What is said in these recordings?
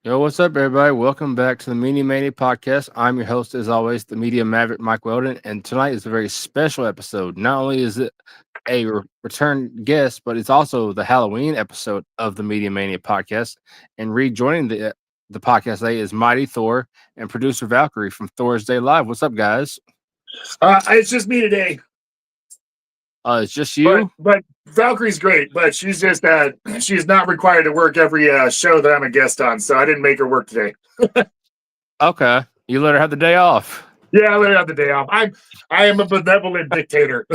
Yo, what's up, everybody? Welcome back to the Media Mania Podcast. I'm your host, as always, the Media Maverick, Mike Weldon, and tonight is a very special episode. Not only is it a return guest, but it's also the Halloween episode of the Media Mania Podcast. And rejoining the podcast today is Mighty Thor and producer Valkyrie from Thor's Day Live. What's up, guys? It's just me today. It's just you? But Valkyrie's great, but she's just she's not required to work every show that I'm a guest on, so I didn't make her work today. Okay. You let her have the day off. Yeah, I let her have the day off. I am a benevolent dictator.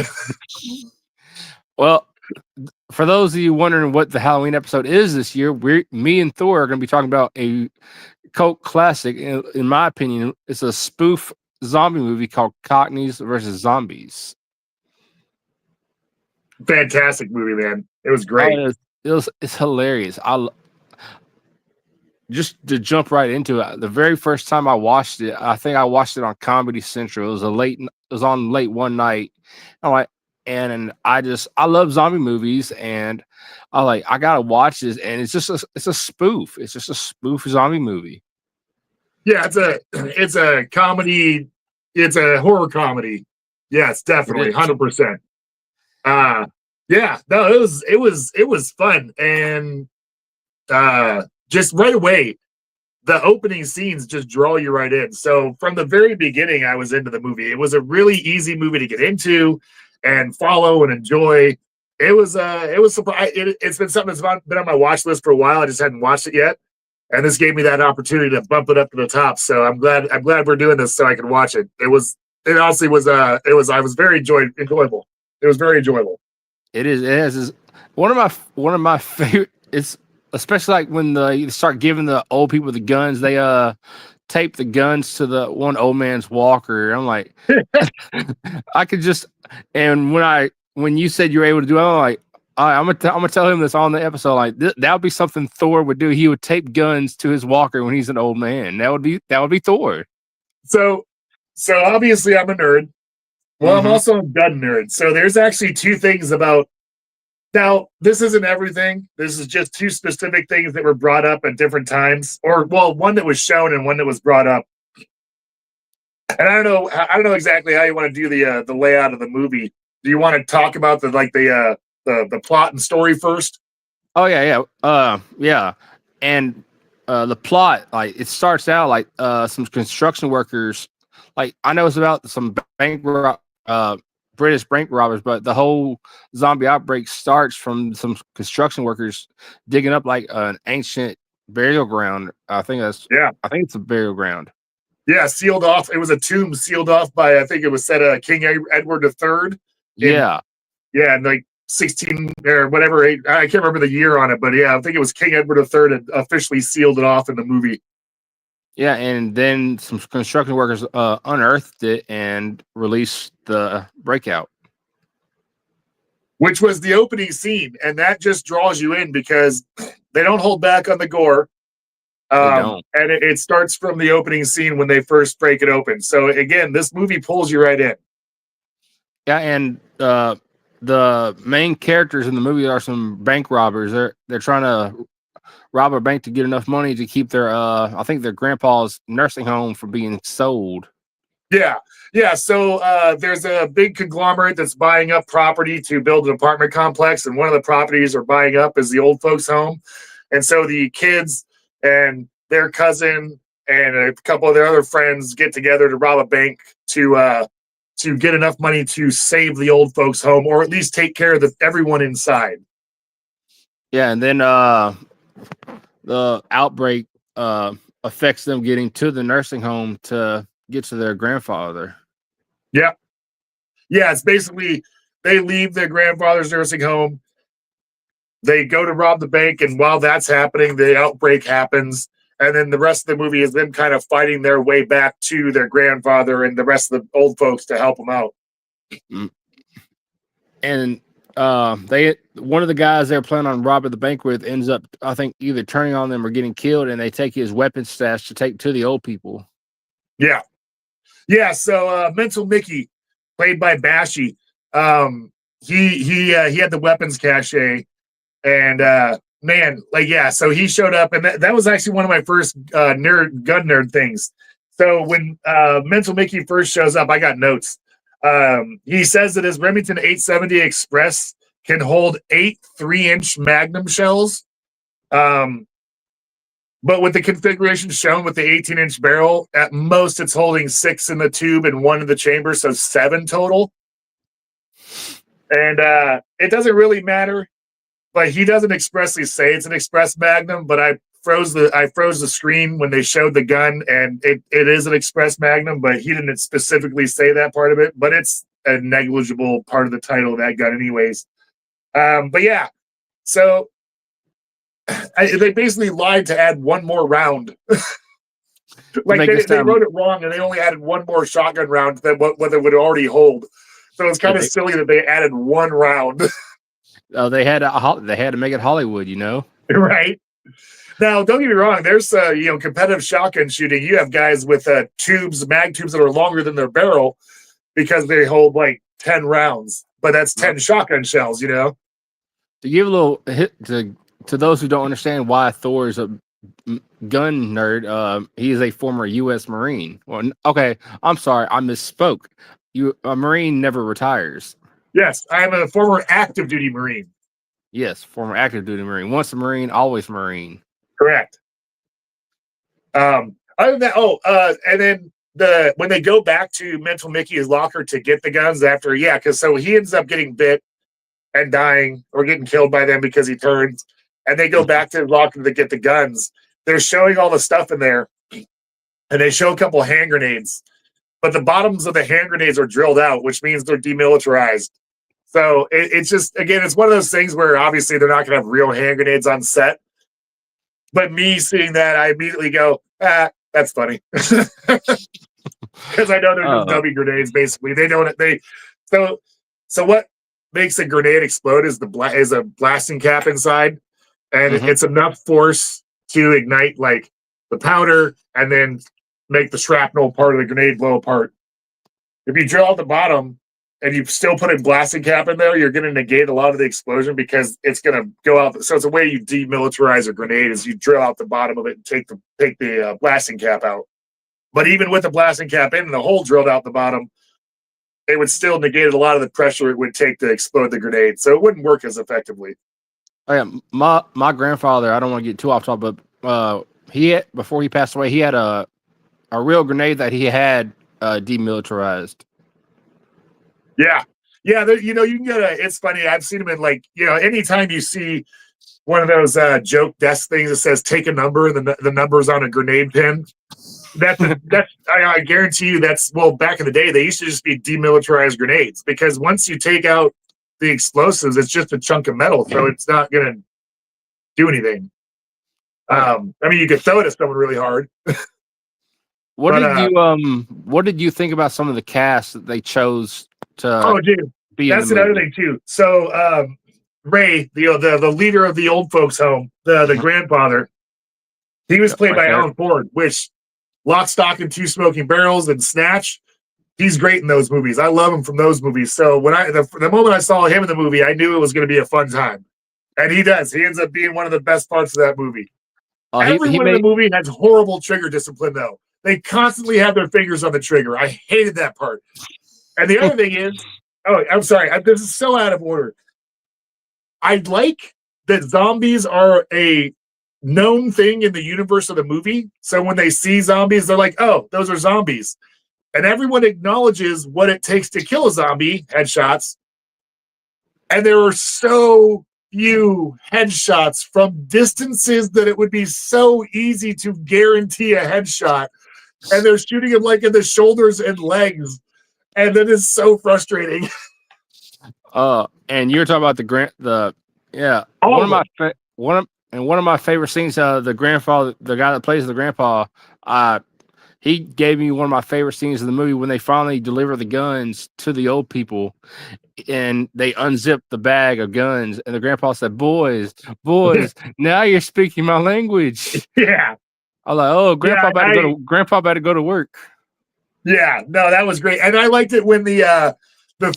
Well, for those of you wondering what the Halloween episode is this year, me and Thor are going to be talking about a cult classic. In my opinion, it's a spoof zombie movie called Cockneys versus Zombies. Fantastic movie, man. It was great. It's hilarious. Just to jump right into it. The very first time I watched it, I think I watched it on Comedy Central. It was on late one night. I'm like, and I love zombie movies, and I gotta watch this. And it's a spoof. It's just a spoof zombie movie. Yeah, it's a comedy. It's a horror comedy. Yes, definitely, 100%. Yeah, no, it was fun, and just right away, the opening scenes just draw you right in. So from the very beginning, I was into the movie. It was a really easy movie to get into and follow and enjoy. It's been something that's been on my watch list for a while. I just hadn't watched it yet, and this gave me that opportunity to bump it up to the top. So I'm glad we're doing this so I can watch it. It honestly was I was very enjoyable. It was very enjoyable. It is one of my favorite. It's especially like when you start giving the old people the guns. They tape the guns to the one old man's walker. I'm like, I could just. And when you said you were able to do it, I'm like, I'm gonna tell him this on the episode. Like that would be something Thor would do. He would tape guns to his walker when he's an old man. That would be Thor. So obviously I'm a nerd. Well, I'm also a gun nerd. So there's actually two things about. Now, this isn't everything. This is just two specific things that were brought up at different times, or one that was shown and one that was brought up. And I don't know exactly how you want to do the layout of the movie. Do you want to talk about the plot and story first? Oh yeah. And the plot, like it starts out like some construction workers. Like I know it's about some British bank robbers, but the whole zombie outbreak starts from some construction workers digging up like an ancient burial ground. I think it's a burial ground. Yeah, sealed off. It was a tomb sealed off by, I think it was said King Edward III. Yeah, and like 16 or whatever. I can't remember the year on it, but yeah, I think it was King Edward III that officially sealed it off in the movie. Yeah, and then some construction workers unearthed it and released the breakout, which was the opening scene, and that just draws you in because they don't hold back on the gore. And it starts from the opening scene when they first break it open. So again, this movie pulls you right in. Yeah, and the main characters in the movie are some bank robbers. They're trying to rob a bank to get enough money to keep their I think their grandpa's nursing home from being sold. Yeah. So there's a big conglomerate that's buying up property to build an apartment complex, and one of the properties they're buying up is the old folks' home. And so the kids and their cousin and a couple of their other friends get together to rob a bank to get enough money to save the old folks' home, or at least take care of everyone inside. Yeah, and then the outbreak affects them getting to the nursing home to get to their grandfather. Yeah, it's basically they leave their grandfather's nursing home. They go to rob the bank, and while that's happening, the outbreak happens. And then the rest of the movie is them kind of fighting their way back to their grandfather and the rest of the old folks to help them out. And one of the guys they're planning on robbing the bank with ends up, I think, either turning on them or getting killed, and they take his weapon stash to take to the old people. Yeah. So Mental Mickey, played by Bashy, he had the weapons cache, and man, like, yeah, so he showed up, and that was actually one of my first gun nerd things. So when Mental Mickey first shows up, I got notes. He says that his Remington 870 Express can hold 8 3-inch Magnum shells. But with the configuration shown with the 18-inch barrel, at most it's holding 6 in the tube and 1 in the chamber, so 7 total. And it doesn't really matter, but he doesn't expressly say it's an Express Magnum. But I froze the screen when they showed the gun, and it is an Express Magnum, but he didn't specifically say that part of it. But it's a negligible part of the title of that gun, anyways. But yeah, so. They basically lied to add 1 more round. Like they wrote it wrong, and they only added 1 more shotgun round than what they would already hold. So it's kind of silly that they added 1 round. Oh, they had to make it Hollywood, Right. Now, don't get me wrong. There's competitive shotgun shooting. You have guys with mag tubes that are longer than their barrel because they hold like 10 rounds, but that's 10 shotgun shells. To give a little hit to those who don't understand why Thor is a gun nerd, he is a former U.S. Marine. Well, okay, I'm sorry, I misspoke. A Marine never retires. Yes, I am a former active duty Marine. Yes, former active duty Marine. Once a Marine, always Marine. Correct. Other than that, and then when they go back to Mental Mickey's locker to get the guns after, because he ends up getting bit and dying or getting killed by them because he turns. And they go back to the locker to get the guns. They're showing all the stuff in there, and they show a couple hand grenades. But the bottoms of the hand grenades are drilled out, which means they're demilitarized. So it's just, again, it's one of those things where obviously they're not going to have real hand grenades on set. But me seeing that, I immediately go, that's funny. Because I know they're just dummy grenades, basically. So what makes a grenade explode is a blasting cap inside. And it's enough force to ignite like the powder and then make the shrapnel part of the grenade blow apart. If you drill out the bottom and you still put a blasting cap in there, you're going to negate a lot of the explosion because it's going to go out. So it's a way you demilitarize a grenade is you drill out the bottom of it and take the blasting cap out. But even with the blasting cap in and the hole drilled out the bottom, it would still negate a lot of the pressure it would take to explode the grenade. So it wouldn't work as effectively. Oh, yeah, my grandfather, I don't want to get too off topic, but before he passed away, he had a real grenade that he had demilitarized. Yeah. You can get it's funny. I've seen them in anytime you see one of those joke desk things that says take a number and the number's on a grenade pin. I guarantee you back in the day, they used to just be demilitarized grenades because once you take out the explosives, it's just a chunk of metal, so it's not going to do anything. You could throw it at someone really hard. What did you think about some of the cast that they chose to be that's in the another movie? thing too. So Ray, the leader of the old folks home, the grandfather, he was played by Alan Ford, which Lock, Stock, and Two Smoking Barrels and Snatch. He's great in those movies. I love him from those movies. So when the moment I saw him in the movie, I knew it was going to be a fun time. And he does. He ends up being one of the best parts of that movie. Everyone in the movie has horrible trigger discipline, though. They constantly have their fingers on the trigger. I hated that part. And the other thing is, I'm sorry. This is so out of order. I like that zombies are a known thing in the universe of the movie. So when they see zombies, they're like, oh, those are zombies. And everyone acknowledges what it takes to kill a zombie, headshots. And there are so few headshots from distances that it would be so easy to guarantee a headshot. And they're shooting him like in the shoulders and legs. And that is so frustrating. And you're talking about one of my favorite scenes, the grandfather, the guy that plays the grandpa, he gave me one of my favorite scenes of the movie when they finally deliver the guns to the old people and they unzip the bag of guns. And the grandpa said, boys, now you're speaking my language. Yeah. I was like, oh, grandpa better go to work. Yeah, no, that was great. And I liked it when the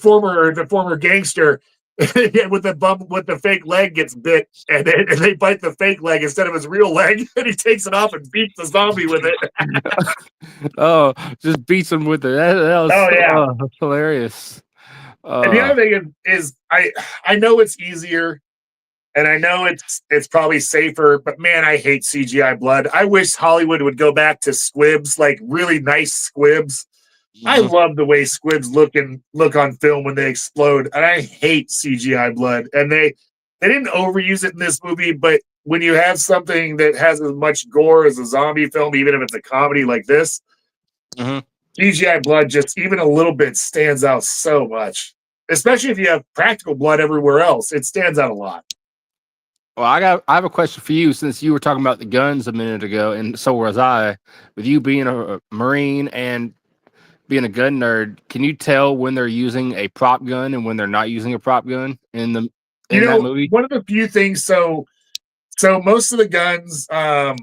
former gangster, Yeah, with the fake leg gets bit, and they bite the fake leg instead of his real leg, and he takes it off and beats the zombie with it. Oh, just beats him with it. That was Oh yeah. that's hilarious. And the other thing is I know it's easier, and I know it's probably safer, but man, I hate CGI blood. I wish Hollywood would go back to squibs, like really nice squibs. I love the way squibs look on film when they explode, and I hate CGI blood. And they didn't overuse it in this movie, but when you have something that has as much gore as a zombie film, even if it's a comedy like this, CGI blood just even a little bit stands out so much. Especially if you have practical blood everywhere else, it stands out a lot. Well, I have a question for you, since you were talking about the guns a minute ago, and so was I. With you being a Marine and being a gun nerd, can you tell when they're using a prop gun and when they're not using a prop gun in that movie? One of the few things. So most of the guns, I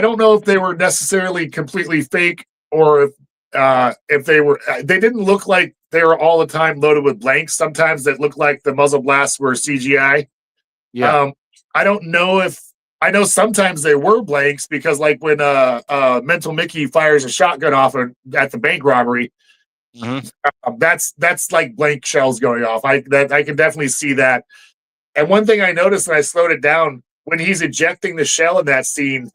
don't know if they were necessarily completely fake or if they didn't look like they were all the time loaded with blanks. Sometimes that looked like the muzzle blasts were CGI. Yeah. I don't know if I know sometimes they were blanks, because like when Mental Mickey fires a shotgun off at the bank robbery, that's like blank shells going off. I can definitely see that. And one thing I noticed, and I slowed it down, when he's ejecting the shell in that scene,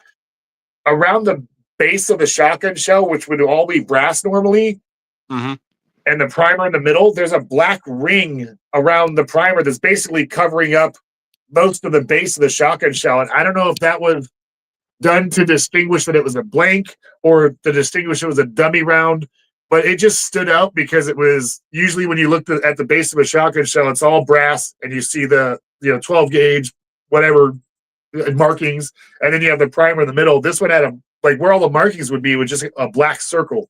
around the base of the shotgun shell, which would all be brass normally, and the primer in the middle, there's a black ring around the primer that's basically covering up most of the base of the shotgun shell. And I don't know if that was done to distinguish that it was a blank or to distinguish it was a dummy round, but it just stood out because it was usually when you looked at the base of a shotgun shell, it's all brass and you see the 12 gauge, whatever markings, and then you have the primer in the middle. This one had like where all the markings would be was just a black circle.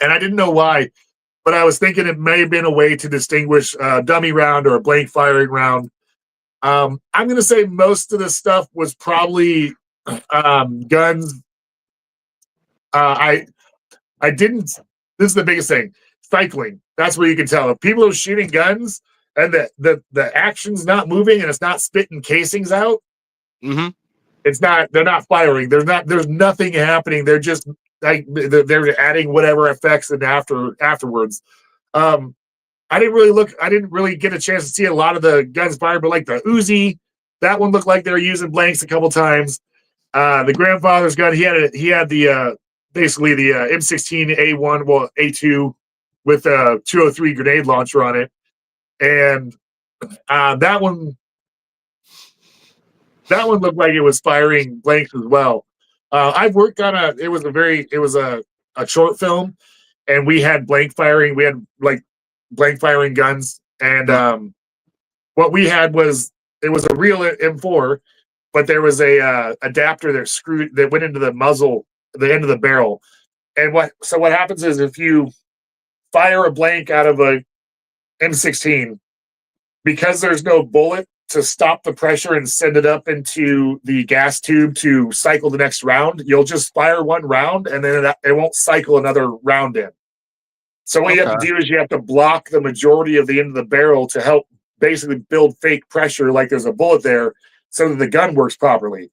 And I didn't know why, but I was thinking it may have been a way to distinguish a dummy round or a blank firing round. I'm going to say most of the stuff was probably guns. I didn't. This is the biggest thing. Cycling. That's where you can tell if people are shooting guns and the action's not moving and it's not spitting casings out. It's not. They're not firing. There's nothing happening. They're just like they're adding whatever effects and afterwards. I didn't really look. I didn't really get a chance to see a lot of the guns fired, but like the Uzi, that one looked like they were using blanks a couple times. The grandfather's gun, he had the basically the M16A1, well A2 with a 203 grenade launcher on it, and that one looked like it was firing blanks as well. I've worked on it was a short film, and we had blank firing. We had like blank firing guns, and what we had was it was a real M4, but there was a adapter that went into the muzzle, the end of the barrel. And what happens is if you fire a blank out of a M16, because there's no bullet to stop the pressure and send it up into the gas tube to cycle the next round, you'll just fire one round and then it won't cycle another round in. So what you have to do is you have to block the majority of the end of the barrel to help basically build fake pressure like there's a bullet there so that the gun works properly.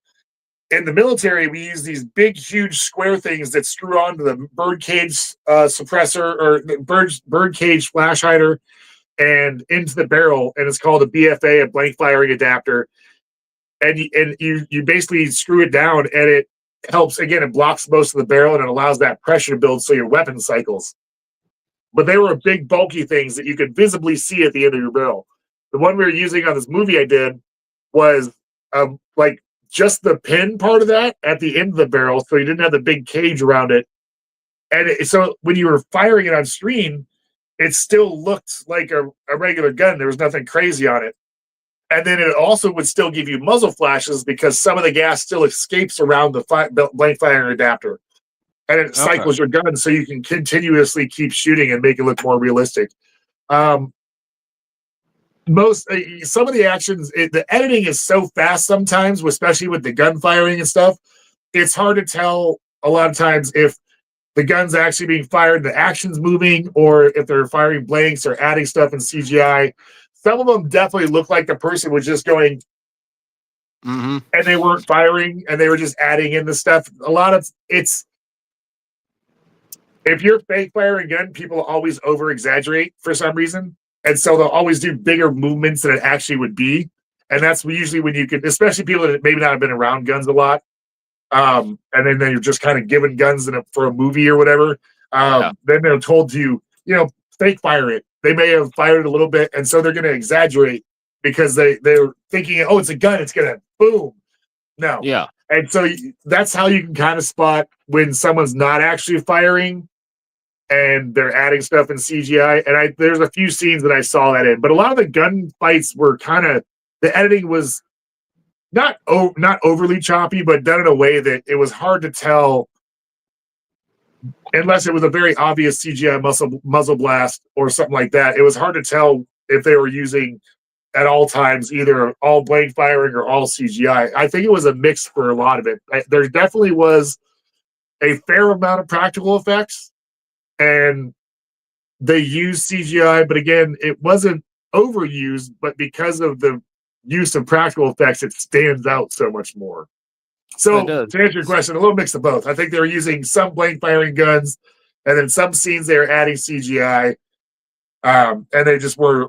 In the military, we use these big, huge square things that screw onto the birdcage suppressor or birdcage flash hider and into the barrel, and it's called a BFA, a blank firing adapter. And you basically screw it down, and it helps, again, it blocks most of the barrel and it allows that pressure to build so your weapon cycles. But they were big, bulky things that you could visibly see at the end of your barrel. The one we were using on this movie I did was like just the pin part of that at the end of the barrel, so you didn't have the big cage around it. And so when you were firing it on screen, it still looked like a regular gun. There was nothing crazy on it. And then it also would still give you muzzle flashes because some of the gas still escapes around the blank firing adapter. And it cycles your gun so you can continuously keep shooting and make it look more realistic. Some of the actions, the editing is so fast sometimes, especially with the gun firing and stuff. It's hard to tell a lot of times if the gun's actually being fired, the action's moving, or if they're firing blanks or adding stuff in CGI. Some of them definitely look like the person was just going, and they weren't firing, and they were just adding in the stuff. A lot of it's, if you're fake firing a gun, people always over exaggerate for some reason. And so they'll always do bigger movements than it actually would be. And that's usually when you can, especially people that maybe not have been around guns a lot. And then they're just kind of given guns for a movie or whatever. Then they're told to, fake fire it. They may have fired a little bit. And so they're going to exaggerate because they're thinking, oh, it's a gun. It's going to boom. No. Yeah. And so that's how you can kind of spot when someone's not actually firing and they're adding stuff in CGI. And there's a few scenes that I saw that in, but a lot of the gun fights were kind of, the editing was not overly choppy, but done in a way that it was hard to tell unless it was a very obvious CGI muzzle blast or something like that. It was hard to tell if they were using at all times either all blank firing or all CGI. I think it was a mix for a lot of it. There definitely was a fair amount of practical effects, and they used CGI, but again, it wasn't overused, but because of the use of practical effects, it stands out so much more. So to answer your question, a little mix of both. I think they were using some blank firing guns, and then some scenes they were adding CGI, and they just were,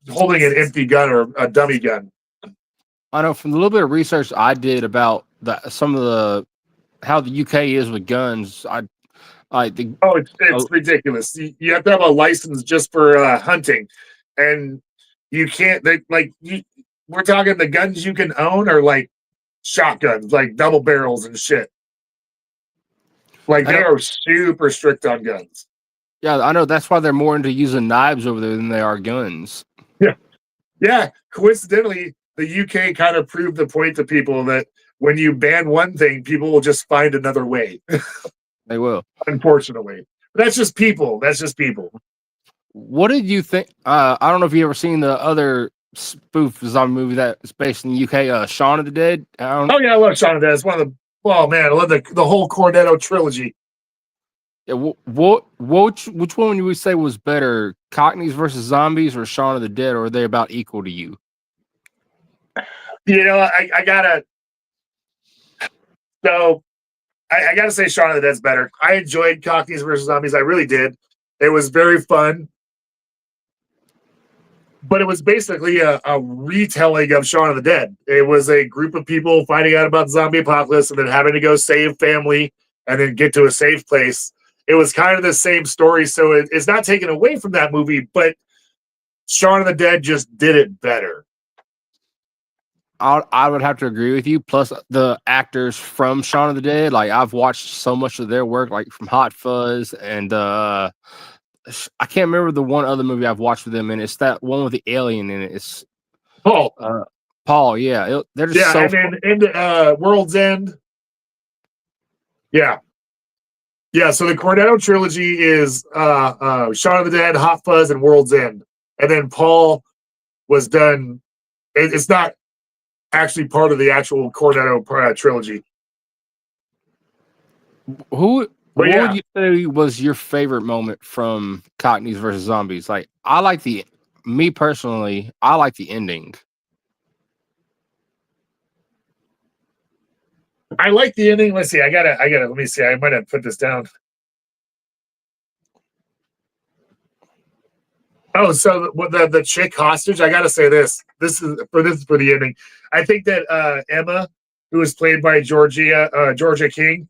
holding an empty gun or a dummy gun. I know from the little bit of research I did about some of how the UK is with guns. It's ridiculous. You have to have a license just for hunting, and you can't. We're talking the guns you can own are like shotguns, like double barrels and shit. Like they are super strict on guns. Yeah, I know. That's why they're more into using knives over there than they are guns. Yeah. Coincidentally, the UK kind of proved the point to people that when you ban one thing, people will just find another way. They will. Unfortunately. But that's just people. What did you think? I don't know if you ever seen the other spoof zombie movie that's based in the UK, Shaun of the Dead. I love Shaun of the Dead. It's one of the, I love the whole Cornetto trilogy. Yeah, which one would you say was better, Cockneys versus Zombies or Shaun of the Dead, or are they about equal to you? I gotta say Shaun of the Dead's better. I enjoyed Cockneys versus Zombies. I really did. It was very fun. But it was basically a retelling of Shaun of the Dead. It was a group of people finding out about the zombie apocalypse and then having to go save family and then get to a safe place. It was kind of the same story, so it's not taken away from that movie, but Shaun of the Dead just did it better. I would have to agree with you. Plus, the actors from Shaun of the Dead, like I've watched so much of their work, like from Hot Fuzz, and I can't remember the one other movie I've watched with them, and it's that one with the alien in it. It's Paul. Paul, yeah, they're just so. And then in World's End. Yeah, so the Cornetto trilogy is Shaun of the Dead, Hot Fuzz, and World's End. And then Paul was done. It's not actually part of the actual Cornetto trilogy. What would you say was your favorite moment from Cockneys versus Zombies? Like, me personally, I like the ending. I like the ending. Let's see. Let me see. I might have put this down. Oh, so the chick hostage. I gotta say this. This is for the ending. I think that Emma, who was played by Georgia King,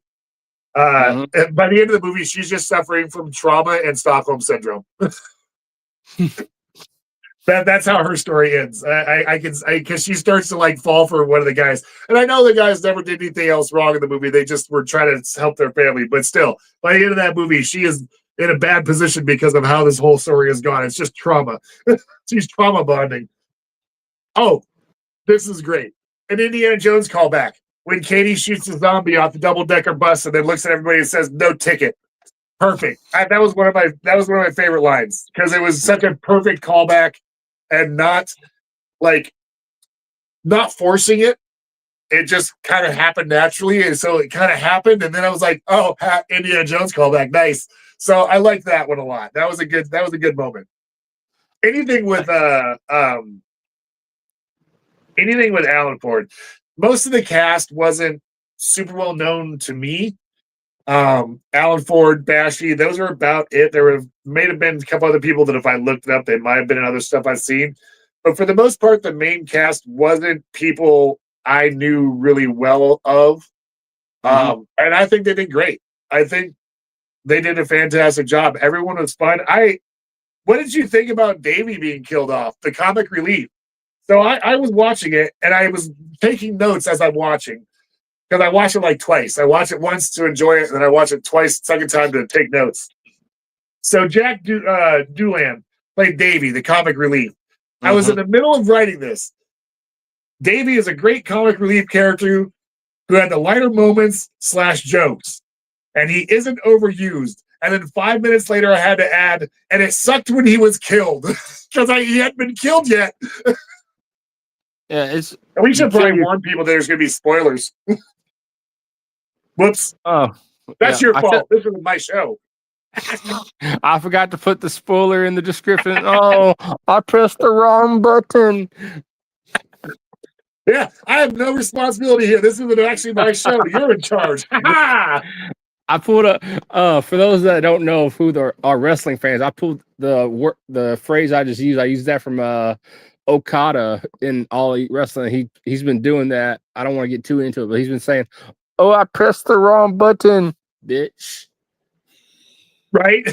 by the end of the movie, she's just suffering from trauma and Stockholm syndrome. That's how her story ends. Because she starts to fall for one of the guys, and I know the guys never did anything else wrong in the movie. They just were trying to help their family, but still, by the end of that movie, she is in a bad position because of how this whole story has gone. It's just trauma. She's trauma bonding. Oh, this is great. An Indiana Jones callback when Katie shoots a zombie off the double-decker bus and then looks at everybody and says, "No ticket." Perfect. That was one of my favorite lines because it was such a perfect callback and not forcing it. it just kind of happened naturally, and so it kind of happened, and then I was like, oh, Indiana Jones callback, nice. So I like that one a lot. That was a good moment. Anything with anything with Alan Ford. Most of the cast wasn't super well known to me. Alan Ford, Bashy, those are about it. There may have been a couple other people that if I looked it up, they might have been in other stuff I've seen. But for the most part, the main cast wasn't people I knew really well of. And I think they did great. I think they did a fantastic job. Everyone was fun. What did you think about Davey being killed off? The comic relief. So I was watching it and I was taking notes as I'm watching. Because I watch it like twice. I watch it once to enjoy it, and then I watch it twice, second time to take notes. So Jack Doolan played Davey, the comic relief. I was in the middle of writing this. Davey is a great comic relief character who had the lighter moments / jokes, and he isn't overused. And then 5 minutes later, I had to add, and it sucked when he was killed because he hadn't been killed yet. Yeah, and we should probably warn people that there's going to be spoilers. Whoops. Oh, that's your fault. This is my show. I forgot to put the spoiler in the description. Oh, I pressed the wrong button. Yeah, I have no responsibility here. This isn't actually my show. You're in charge. I pulled for those that don't know who are wrestling fans, I pulled the phrase I just used. I used that from Okada in All Elite Wrestling. He's been doing that. I don't want to get too into it, but he's been saying, "Oh, I pressed the wrong button, bitch." Right?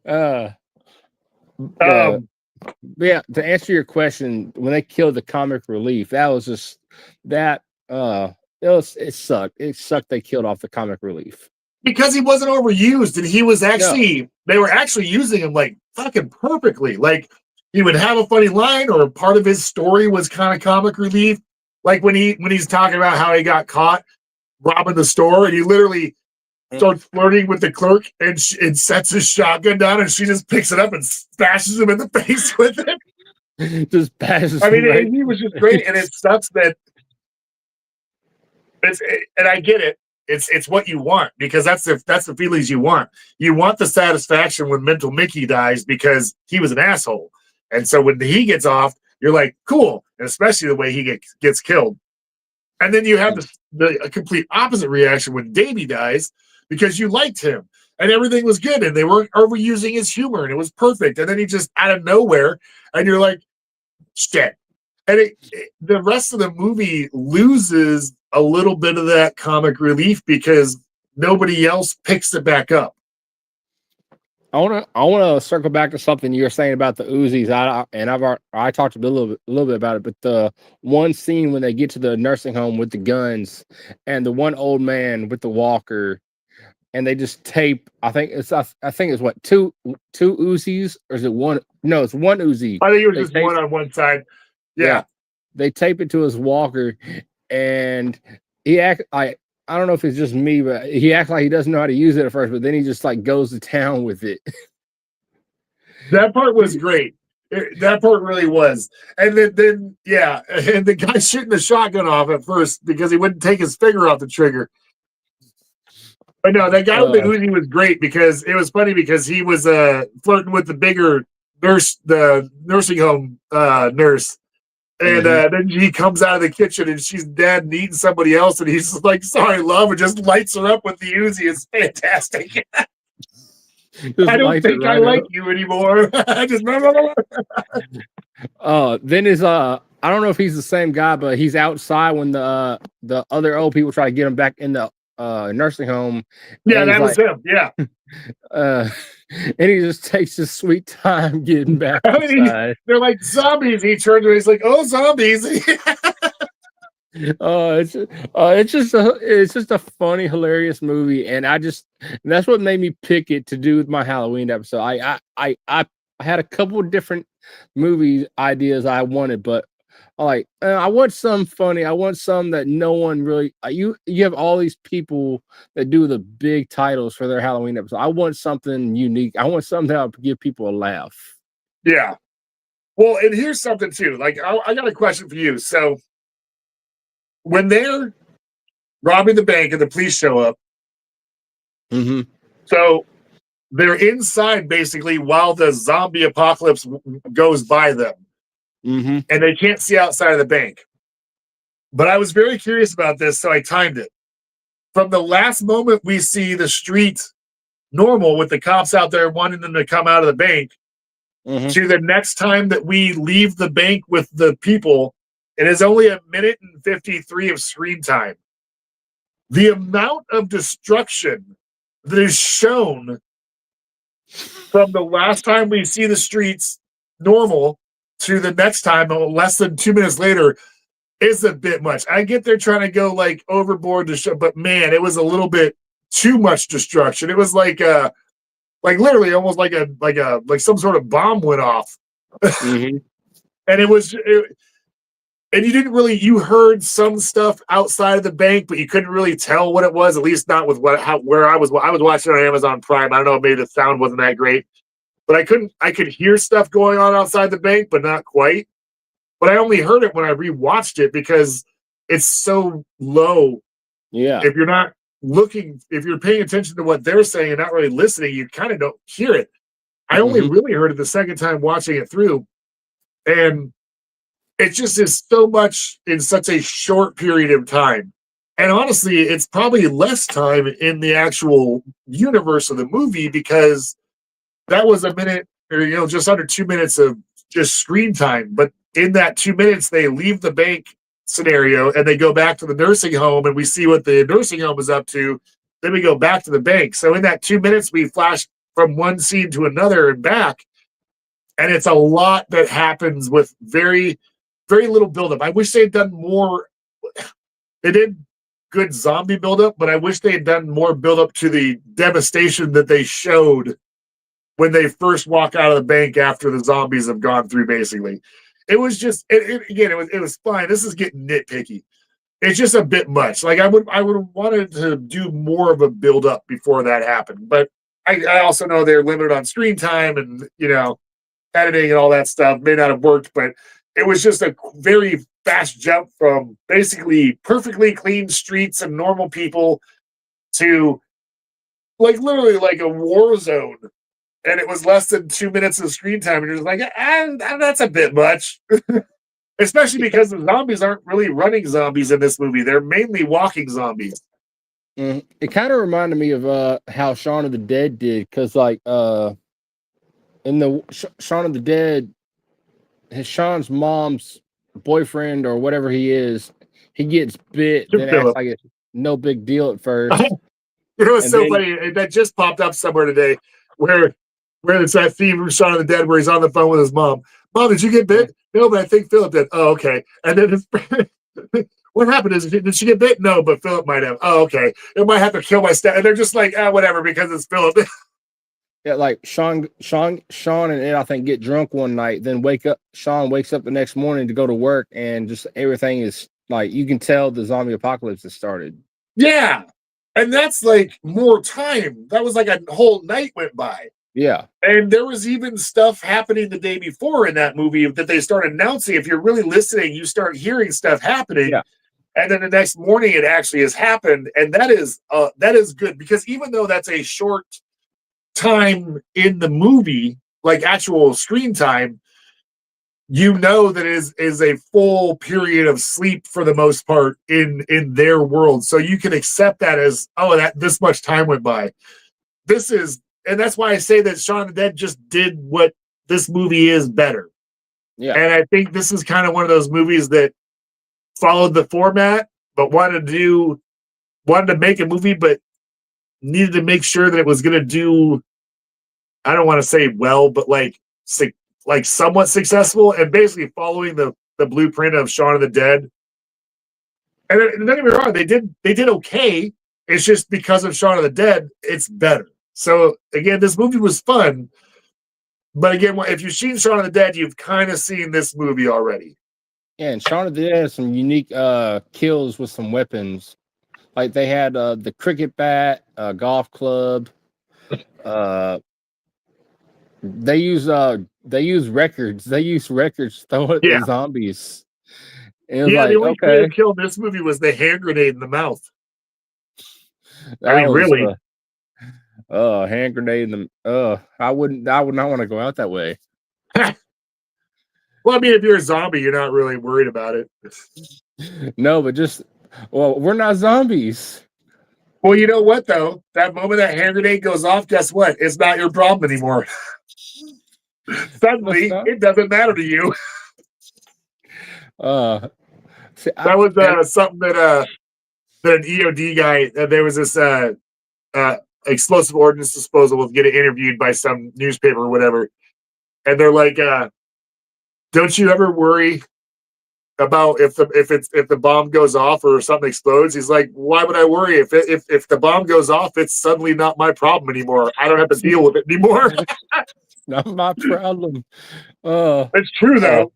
Yeah, to answer your question, when they killed the comic relief, that was just that it sucked. It sucked they killed off the comic relief. Because he wasn't overused, and he was actually they were actually using him like fucking perfectly. Like he would have a funny line, or part of his story was kind of comic relief. Like when he's talking about how he got caught robbing the store, and he literally starts flirting with the clerk, and sets his shotgun down, and she just picks it up and smashes him in the face with it. Just passes. I mean, he was just great, and it sucks that. And I get it. It's what you want, because that's the feelings you want. You want the satisfaction when Mental Mickey dies because he was an asshole, and so when he gets off, you're like, cool, and especially the way he gets killed. And then you have the complete opposite reaction when Davey dies because you liked him and everything was good and they weren't overusing his humor and it was perfect. And then he just out of nowhere, and you're like, shit. And the rest of the movie loses a little bit of that comic relief because nobody else picks it back up. I want to circle back to something you were saying about the Uzis. I talked a little bit about it, but the one scene when they get to the nursing home with the guns and the one old man with the walker, and they just tape. I think it's what two Uzis, or is it one? No, it's one Uzi. I think it was just one on one side. Yeah, they tape it to his walker, and he I don't know if it's just me, but he acts like he doesn't know how to use it at first, but then he just like goes to town with it. That part was great. That part really was. And then and the guy shooting the shotgun off at first because he wouldn't take his finger off the trigger. But no, that guy with the Uzi was great because it was funny because he was flirting with the bigger nurse, the nursing home nurse. And then he comes out of the kitchen and she's dead and eating somebody else. And he's like, sorry, love, and just lights her up with the Uzi. It's fantastic. I don't think I like you anymore. I just then is I don't know if he's the same guy, but he's outside when the other old people try to get him back in the nursing home. Yeah, that was him. Yeah. And he just takes his sweet time getting back. They're like zombies. He turns and he's like, "Oh, zombies!" It's just a funny, hilarious movie, and that's what made me pick it to do with my Halloween episode. I had a couple of different movie ideas I wanted, but I want some funny. I want some that no one really. You have all these people that do the big titles for their Halloween episode. I want something unique. I want something that'll give people a laugh. Yeah. Well, and here's something too. Like I got a question for you. So when they're robbing the bank and the police show up. Mm-hmm. So they're inside basically while the zombie apocalypse goes by them. Mm-hmm. And they can't see outside of the bank. But I was very curious about this, so I timed it. From the last moment we see the street normal with the cops out there wanting them to come out of the bank to the next time that we leave the bank with the people, it is only 1:53 minutes of screen time. The amount of destruction that is shown from the last time we see the streets normal to the next time, less than 2 minutes later, is a bit much. I get they're trying to go like overboard to show, but man, it was a little bit too much destruction. It was like literally almost like some sort of bomb went off. Mm-hmm. And and you didn't really, you heard some stuff outside of the bank, but you couldn't really tell what it was, at least not with where I was watching on Amazon Prime. I don't know, maybe the sound wasn't that great, but I could hear stuff going on outside the bank, but not quite. But I only heard it when I rewatched it because it's so low. Yeah. If you're not looking, if you're paying attention to what they're saying and not really listening, you kind of don't hear it. I only really heard it the second time watching it through. And it just is so much in such a short period of time. And honestly, it's probably less time in the actual universe of the movie because that was a minute or, just under 2 minutes of just screen time. But in that 2 minutes, they leave the bank scenario and they go back to the nursing home and we see what the nursing home is up to. Then we go back to the bank. So in that 2 minutes, we flash from one scene to another and back. And it's a lot that happens with very, very little buildup. I wish they had done more. They did good zombie buildup, but I wish they had done more buildup to the devastation that they showed when they first walk out of the bank after the zombies have gone through, basically. It was just, it was fine. This is getting nitpicky. It's just a bit much. Like I would have wanted to do more of a build up before that happened. But I also know they're limited on screen time and, editing and all that stuff may not have worked, but it was just a very fast jump from basically perfectly clean streets and normal people to like literally like a war zone. And it was less than 2 minutes of screen time. And you're just like, that's a bit much. Especially because the zombies aren't really running zombies in this movie. They're mainly walking zombies. It kind of reminded me of how Shaun of the Dead did. Because like in the Shaun of the Dead, Sean's mom's boyfriend or whatever he is, he gets bit and acts like it's no big deal at first. It was so funny. That just popped up somewhere today where it's that theme from Shaun of the Dead where he's on the phone with his mom. Mom, did you get bit? No, but I think Philip did. Oh, okay. And then what happened is, did she get bit? No, but Philip might have. Oh, okay. It might have to kill my step. And they're just like, whatever, because it's Philip. Yeah, like Sean and Ed, I think, get drunk one night, then wake up. Sean wakes up the next morning to go to work, and just everything is like you can tell the zombie apocalypse has started. Yeah, and that's like more time. That was like a whole night went by. Yeah, and there was even stuff happening the day before in that movie that they start announcing. If you're really listening, you start hearing stuff happening. Yeah. And then the next morning, it actually has happened, and that is good because even though that's a short time in the movie, like actual screen time, that is a full period of sleep for the most part in their world. So you can accept that as that this much time went by. And that's why I say that Shaun of the Dead just did what this movie is better. Yeah, and I think this is kind of one of those movies that followed the format, but wanted to make a movie, but needed to make sure that it was going to do, I don't want to say well, but like somewhat successful, and basically following the blueprint of Shaun of the Dead. And don't get me wrong, they did okay. It's just because of Shaun of the Dead, it's better. So again, this movie was fun, but again, if you've seen Shaun of the Dead, you've kind of seen this movie already. Yeah, and Shaun of the Dead has some unique kills with some weapons. Like they had the cricket bat, golf club. They use records. They use records to throw at the zombies. And it was Yeah, the like, only okay, kill in this movie was the hand grenade in the mouth. I that mean, was really. hand grenade in the I would not want to go out that way. Well, I mean, if you're a zombie, you're not really worried about it. No, but we're not zombies. Well, you know what, though? That moment that hand grenade goes off, guess what? It's not your problem anymore. Suddenly, it doesn't matter to you. That was something that an EOD guy, there was this explosive ordnance disposal was getting interviewed by some newspaper or whatever. And they're like, don't you ever worry about if the bomb goes off or something explodes? He's like, why would I worry? If the bomb goes off, it's suddenly not my problem anymore. I don't have to deal with it anymore. Not my problem. It's true though.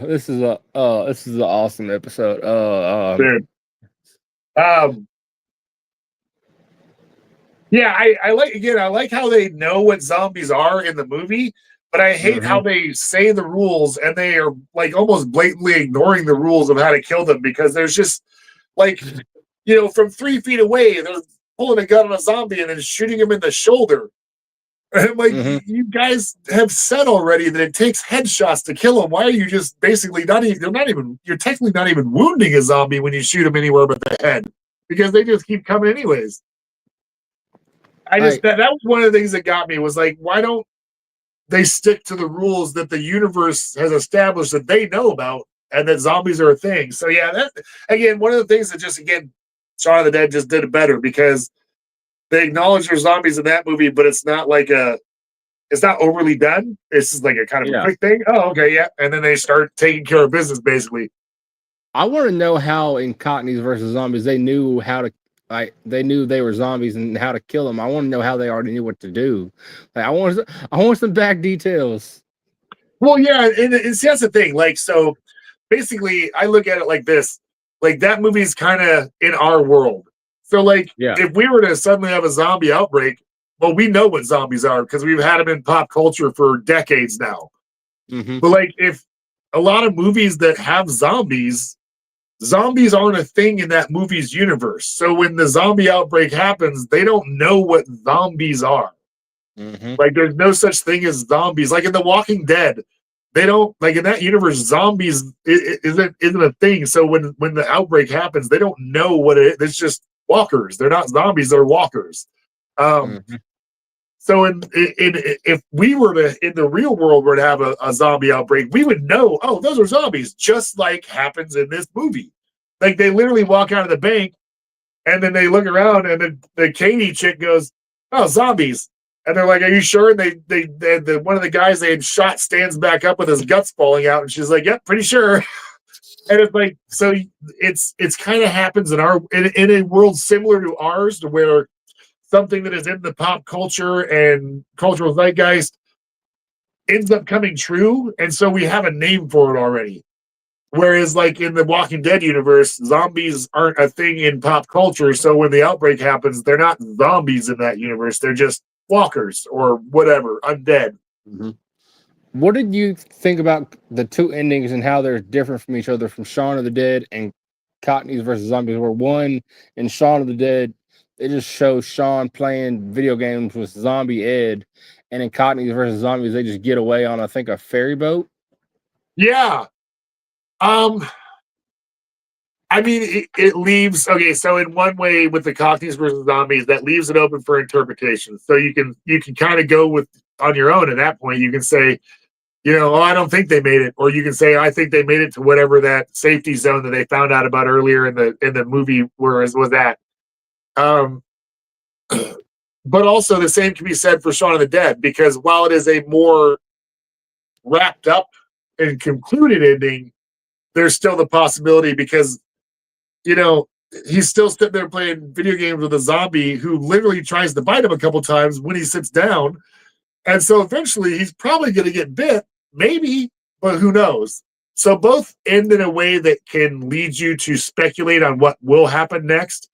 This is an awesome episode. Dude. Yeah, I like how they know what zombies are in the movie, but I hate how they say the rules and they are like almost blatantly ignoring the rules of how to kill them, because there's just like, from 3 feet away, they're pulling a gun on a zombie and then shooting him in the shoulder. And I'm like, you guys have said already that it takes headshots to kill him. Why are you just basically you're technically not even wounding a zombie when you shoot him anywhere but the head, because they just keep coming anyways. That was one of the things that got me, was like, why don't they stick to the rules that the universe has established that they know about and that zombies are a thing? So yeah, that again, one of the things that Shaun of the Dead just did it better, because they acknowledge there's zombies in that movie, but it's not overly done. It's just like a kind of a quick thing. Oh, okay, yeah. And then they start taking care of business basically. I want to know how in Cockneys versus Zombies they knew how to they knew they were zombies and how to kill them. I want to know how they already knew what to do. I want some back details. Well, yeah, and that's the thing. Like, so basically, I look at it like this: like that movie's kind of in our world. So, like, if we were to suddenly have a zombie outbreak, well, we know what zombies are because we've had them in pop culture for decades now. But like, if a lot of movies that have zombies aren't a thing in that movie's universe. So when the zombie outbreak happens, they don't know what zombies are. Like, there's no such thing as zombies. Like in The Walking Dead, they don't, like in that universe, zombies isn't a thing. So when the outbreak happens, they don't know what it is. It's just walkers. They're not zombies. They're walkers. So if we were to, in the real world, were to have a zombie outbreak, we would know, oh, those are zombies, just like happens in this movie. Like, they literally walk out of the bank and then they look around and then the Katie chick goes, oh, zombies. And they're like, are you sure? And they one of the guys they had shot stands back up with his guts falling out. And she's like, yep, pretty sure. And it's like, so it's kind of happens in a world similar to ours, to where something that is in the pop culture and cultural zeitgeist ends up coming true. And so we have a name for it already. Whereas like in the Walking Dead universe, zombies aren't a thing in pop culture. So when the outbreak happens, they're not zombies in that universe. They're just walkers or whatever, undead. What did you think about the two endings and how they're different from each other, from Shaun of the Dead and Cockneys versus Zombies? Where one, in Shaun of the Dead, it just shows Sean playing video games with Zombie Ed, and in Cockneys versus Zombies, they just get away on, I think, a ferry boat. Yeah. I mean, it leaves, okay, so in one way with the Cockneys versus Zombies, that leaves it open for interpretation. So you can kind of go with on your own at that point. You can say, oh, I don't think they made it. Or you can say, I think they made it to whatever that safety zone that they found out about earlier in the movie was at. But also the same can be said for Shaun of the Dead, because while it is a more wrapped up and concluded ending, there's still the possibility, because he's still sitting there playing video games with a zombie who literally tries to bite him a couple times when he sits down. And so eventually he's probably going to get bit, maybe, but who knows? So both end in a way that can lead you to speculate on what will happen next.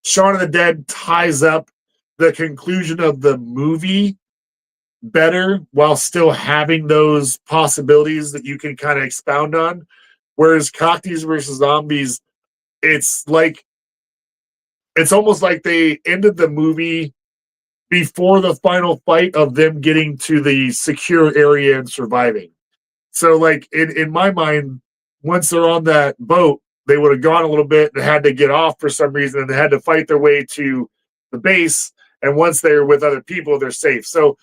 Shaun of the Dead ties up the conclusion of the movie better while still having those possibilities that you can kind of expound on. Whereas Cockneys versus Zombies, it's almost like they ended the movie before the final fight of them getting to the secure area and surviving. So, like, in my mind, once they're on that boat, they would have gone a little bit and had to get off for some reason, and they had to fight their way to the base. And once they're with other people, they're safe. So,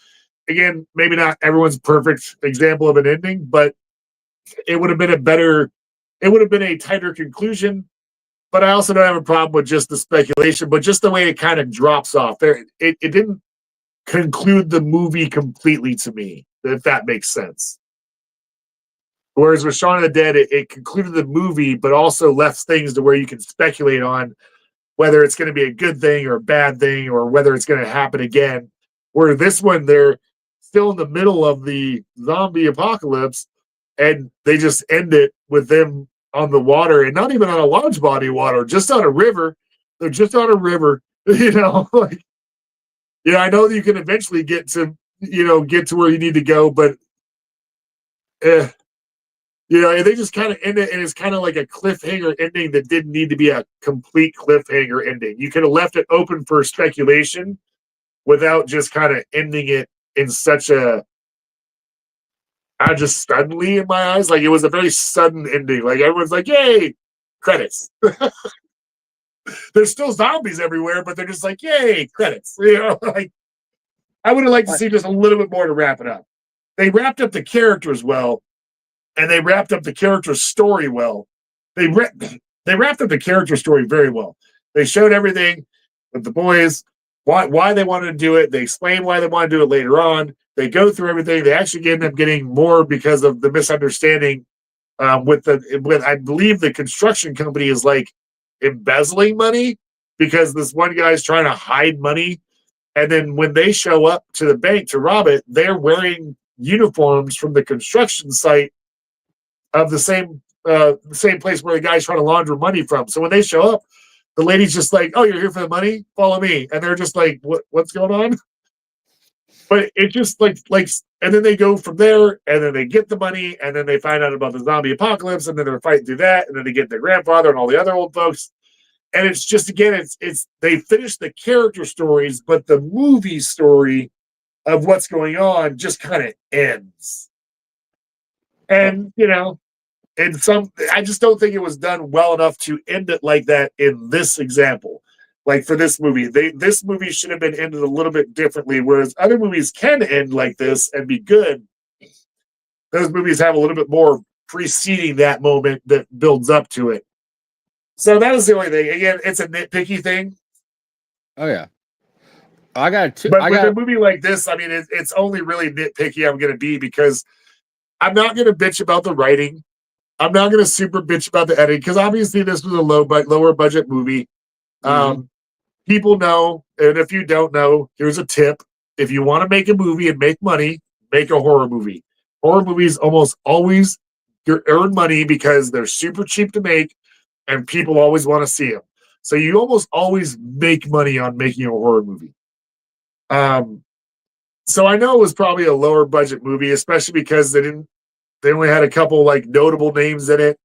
again, maybe not everyone's perfect example of an ending, but it would have been a tighter conclusion. But I also don't have a problem with just the speculation, but just the way it kind of drops off there. It didn't conclude the movie completely to me, if that makes sense. Whereas with Shaun of the Dead, it concluded the movie, but also left things to where you can speculate on whether it's going to be a good thing or a bad thing, or whether it's going to happen again. Where this one, they're still in the middle of the zombie apocalypse, and they just end it with them on the water, and not even on a large body of water, just on a river. They're just on a river, I know that you can eventually get to where you need to go, but and they just kind of end it, and it's kind of like a cliffhanger ending that didn't need to be a complete cliffhanger ending. You could have left it open for speculation without just kind of ending it in such just suddenly in my eyes. Like, it was a very sudden ending. Like, everyone's like, yay, credits. There's still zombies everywhere, but they're just like, yay, credits. Like, I would have liked to see just a little bit more to wrap it up. They wrapped up the characters well, and they wrapped up the character story well. They wrapped up the character story very well. They showed everything with the boys, why they wanted to do it. They explain why they want to do it later on. They go through everything. They actually end up getting more because of the misunderstanding with I believe the construction company is like embezzling money, because this one guy's trying to hide money. And then when they show up to the bank to rob it, they're wearing uniforms from the construction site of the same place where the guy's trying to launder money from. So when they show up, the lady's just like, "Oh, you're here for the money? Follow me." And they're just like, "What's going on?" But it just like, and then they go from there, and then they get the money, and then they find out about the zombie apocalypse, and then they're fighting through that, and then they get their grandfather and all the other old folks. And it's just, again, it's they finish the character stories, but the movie story of what's going on just kind of ends. And I just don't think it was done well enough to end it like that in this example. Like, for this movie, this movie should have been ended a little bit differently. Whereas other movies can end like this and be good, those movies have a little bit more preceding that moment that builds up to it. So that was the only thing. Again, it's a nitpicky thing. Oh yeah, but with a movie like this, I mean, it's only really nitpicky I'm going to be, because I'm not going to bitch about the writing. I'm not going to super bitch about the editing, because obviously this was a lower budget movie. Mm-hmm. People know, and if you don't know, here's a tip: if you want to make a movie and make money, make a horror movie. Horror movies almost always earn money because they're super cheap to make, and people always want to see them. So you almost always make money on making a horror movie. So I know it was probably a lower budget movie, especially because they only had a couple like notable names in it.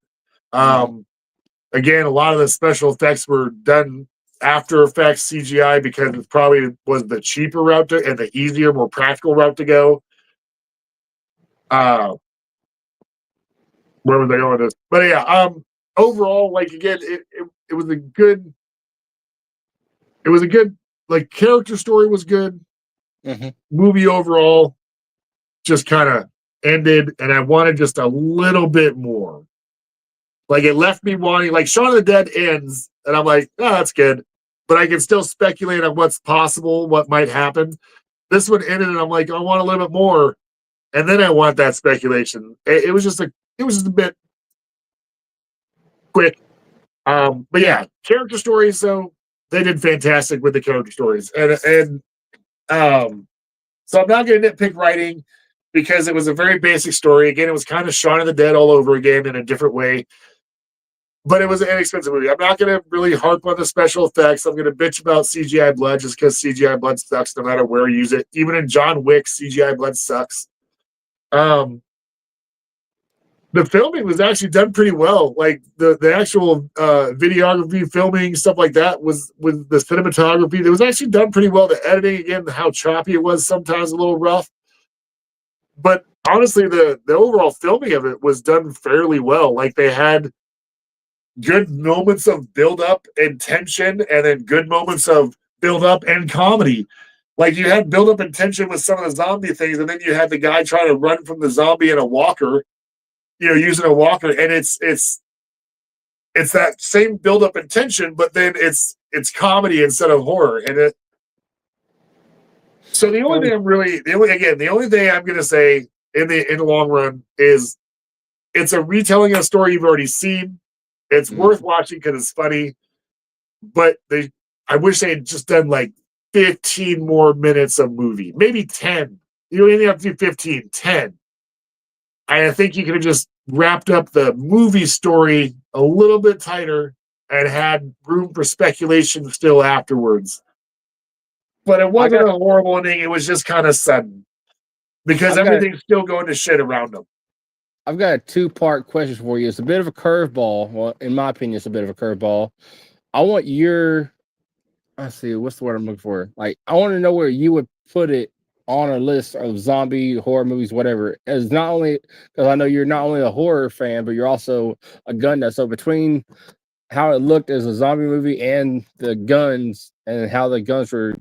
Again, a lot of the special effects were done After Effects CGI, because it probably was the cheaper route and the easier, more practical route to go. Where was I going with this? But yeah, overall, like, again, it was a good. It was a good, like, character story was good. Mm-hmm. Movie overall just kind of ended, and I wanted just a little bit more. Like, it left me wanting, like, Shaun of the Dead ends, and I'm like, oh, that's good. But I can still speculate on what's possible, what might happen. This one ended, and I'm like, I want a little bit more. And then I want that speculation. It was just a bit quick. But yeah, character stories, so they did fantastic with the character stories. And so I'm not going to nitpick writing, because it was a very basic story. Again, it was kind of Shaun of the Dead all over again in a different way. But it was an inexpensive movie. I'm not going to really harp on the special effects. I'm going to bitch about CGI blood, just because CGI blood sucks no matter where you use it. Even in John Wick, CGI blood sucks. The filming was actually done pretty well. Like the actual videography, filming, stuff like that was with the cinematography. It was actually done pretty well. The editing, again, how choppy it was, sometimes a little rough. But honestly, the overall filming of it was done fairly well. Like they had good moments of build up and tension, and then good moments of build up and comedy. Like you had build up and tension with some of the zombie things, and then you had the guy trying to run from the zombie in a walker, using a walker, and it's that same build up and tension, but then it's comedy instead of horror. And it so the only thing the only thing I'm gonna say in the long run is it's a retelling of a story you've already seen. It's worth watching because it's funny, but I wish they had just done like 15 more minutes of movie, maybe 10. You don't even have to do 15, 10. I think you could have just wrapped up the movie story a little bit tighter and had room for speculation still afterwards. But it wasn't a horrible ending. It was just kind of sudden because everything's still going to shit around them. I've got a 2-part question for you. It's a bit of a curveball. Well, in my opinion, it's a bit of a curveball. I want let's see, what's the word I'm looking for? Like, I want to know where you would put it on a list of zombie horror movies, whatever. As not only because I know you're not only a horror fan, but you're also a gun nut. So between how it looked as a zombie movie and the guns and how the guns were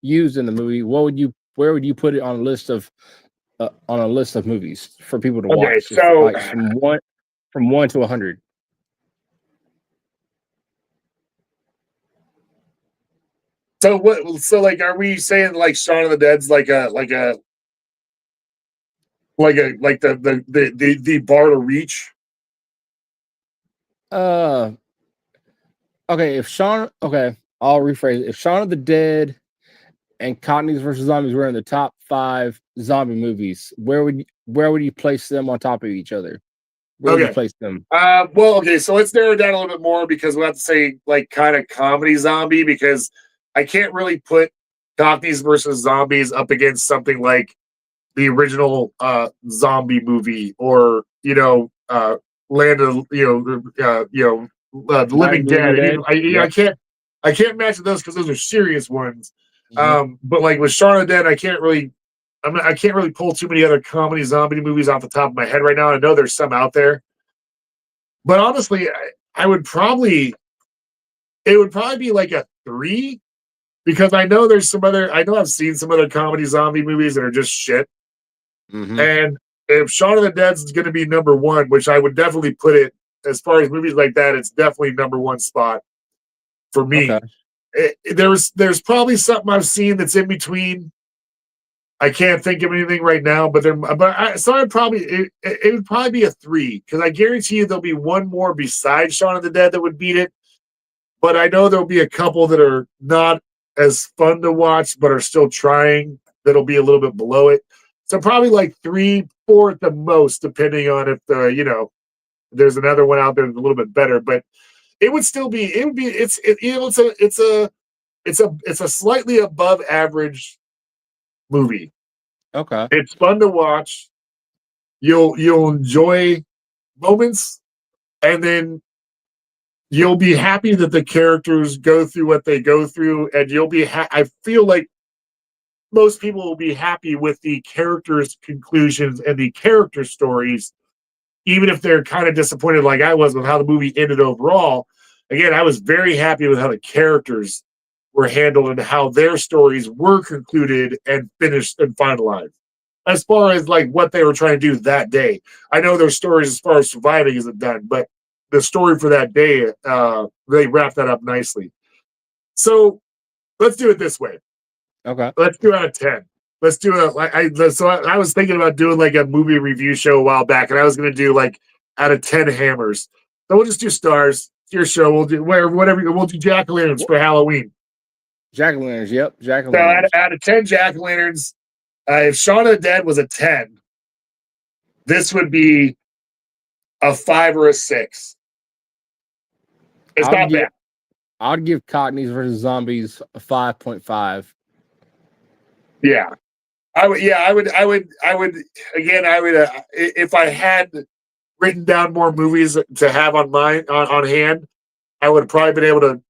used in the movie, where would you put it on a list of movies for people to watch? So like from 1 to 100. So what? So like, are we saying like Shaun of the Dead's like the bar to reach? Okay, I'll rephrase it. If Shaun of the Dead and Cockneys versus Zombies were in the top 5 zombie movies, where would you place them on top of each other? Where would you place them? So let's narrow it down a little bit more because we'll have to say like kind of comedy zombie because I can't really put Cockneys versus Zombies up against something like the original zombie movie or Land of Living Dead. I can't match those because those are serious ones. Mm-hmm. But like with Shaun of the Dead, I can't really pull too many other comedy zombie movies off the top of my head right now. I know there's some out there, but honestly, it would probably be like a 3 because I know I've seen some other comedy zombie movies that are just shit. Mm-hmm. And if Shaun of the Dead's going to be number 1, which I would definitely put it as far as movies like that, it's definitely number 1 spot for me. Okay. There's probably something I've seen that's in between. I can't think of anything right now, it would probably be a 3 because I guarantee you there'll be one more besides Shaun of the Dead that would beat it. But I know there'll be a couple that are not as fun to watch, but are still trying. That'll be a little bit below it. So probably like 3, 4 at the most, depending on if there's another one out there that's a little bit better. But it would still be. It's a slightly above average movie. Okay. It's fun to watch. You'll enjoy moments, and then you'll be happy that the characters go through what they go through, and you'll be. I feel like most people will be happy with the characters' conclusions and the character stories, even if they're kind of disappointed, like I was with how the movie ended overall. Again, I was very happy with how the characters were handled and how their stories were concluded and finished and finalized. As far as like what they were trying to do that day, I know their stories as far as surviving isn't done, but the story for that day, they wrapped that up nicely. So let's do it this way. Okay. Let's do out of 10. Let's do I was thinking about doing like a movie review show a while back, and I was going to do like out of 10 hammers. So we'll just do stars. It's your show. We'll do whatever. We'll do jack-o'-lanterns for Halloween. Jack-o'-lanterns. Yep. Jack-o'-lanterns. So out of 10 jack-o'-lanterns, if Shaun of the Dead was a 10, this would be a 5 or a 6. It's not bad. I'd give Cockneys versus Zombies a 5.5. Yeah. I would. Again, I would. If I had written down more movies to have on hand, I would have probably been able to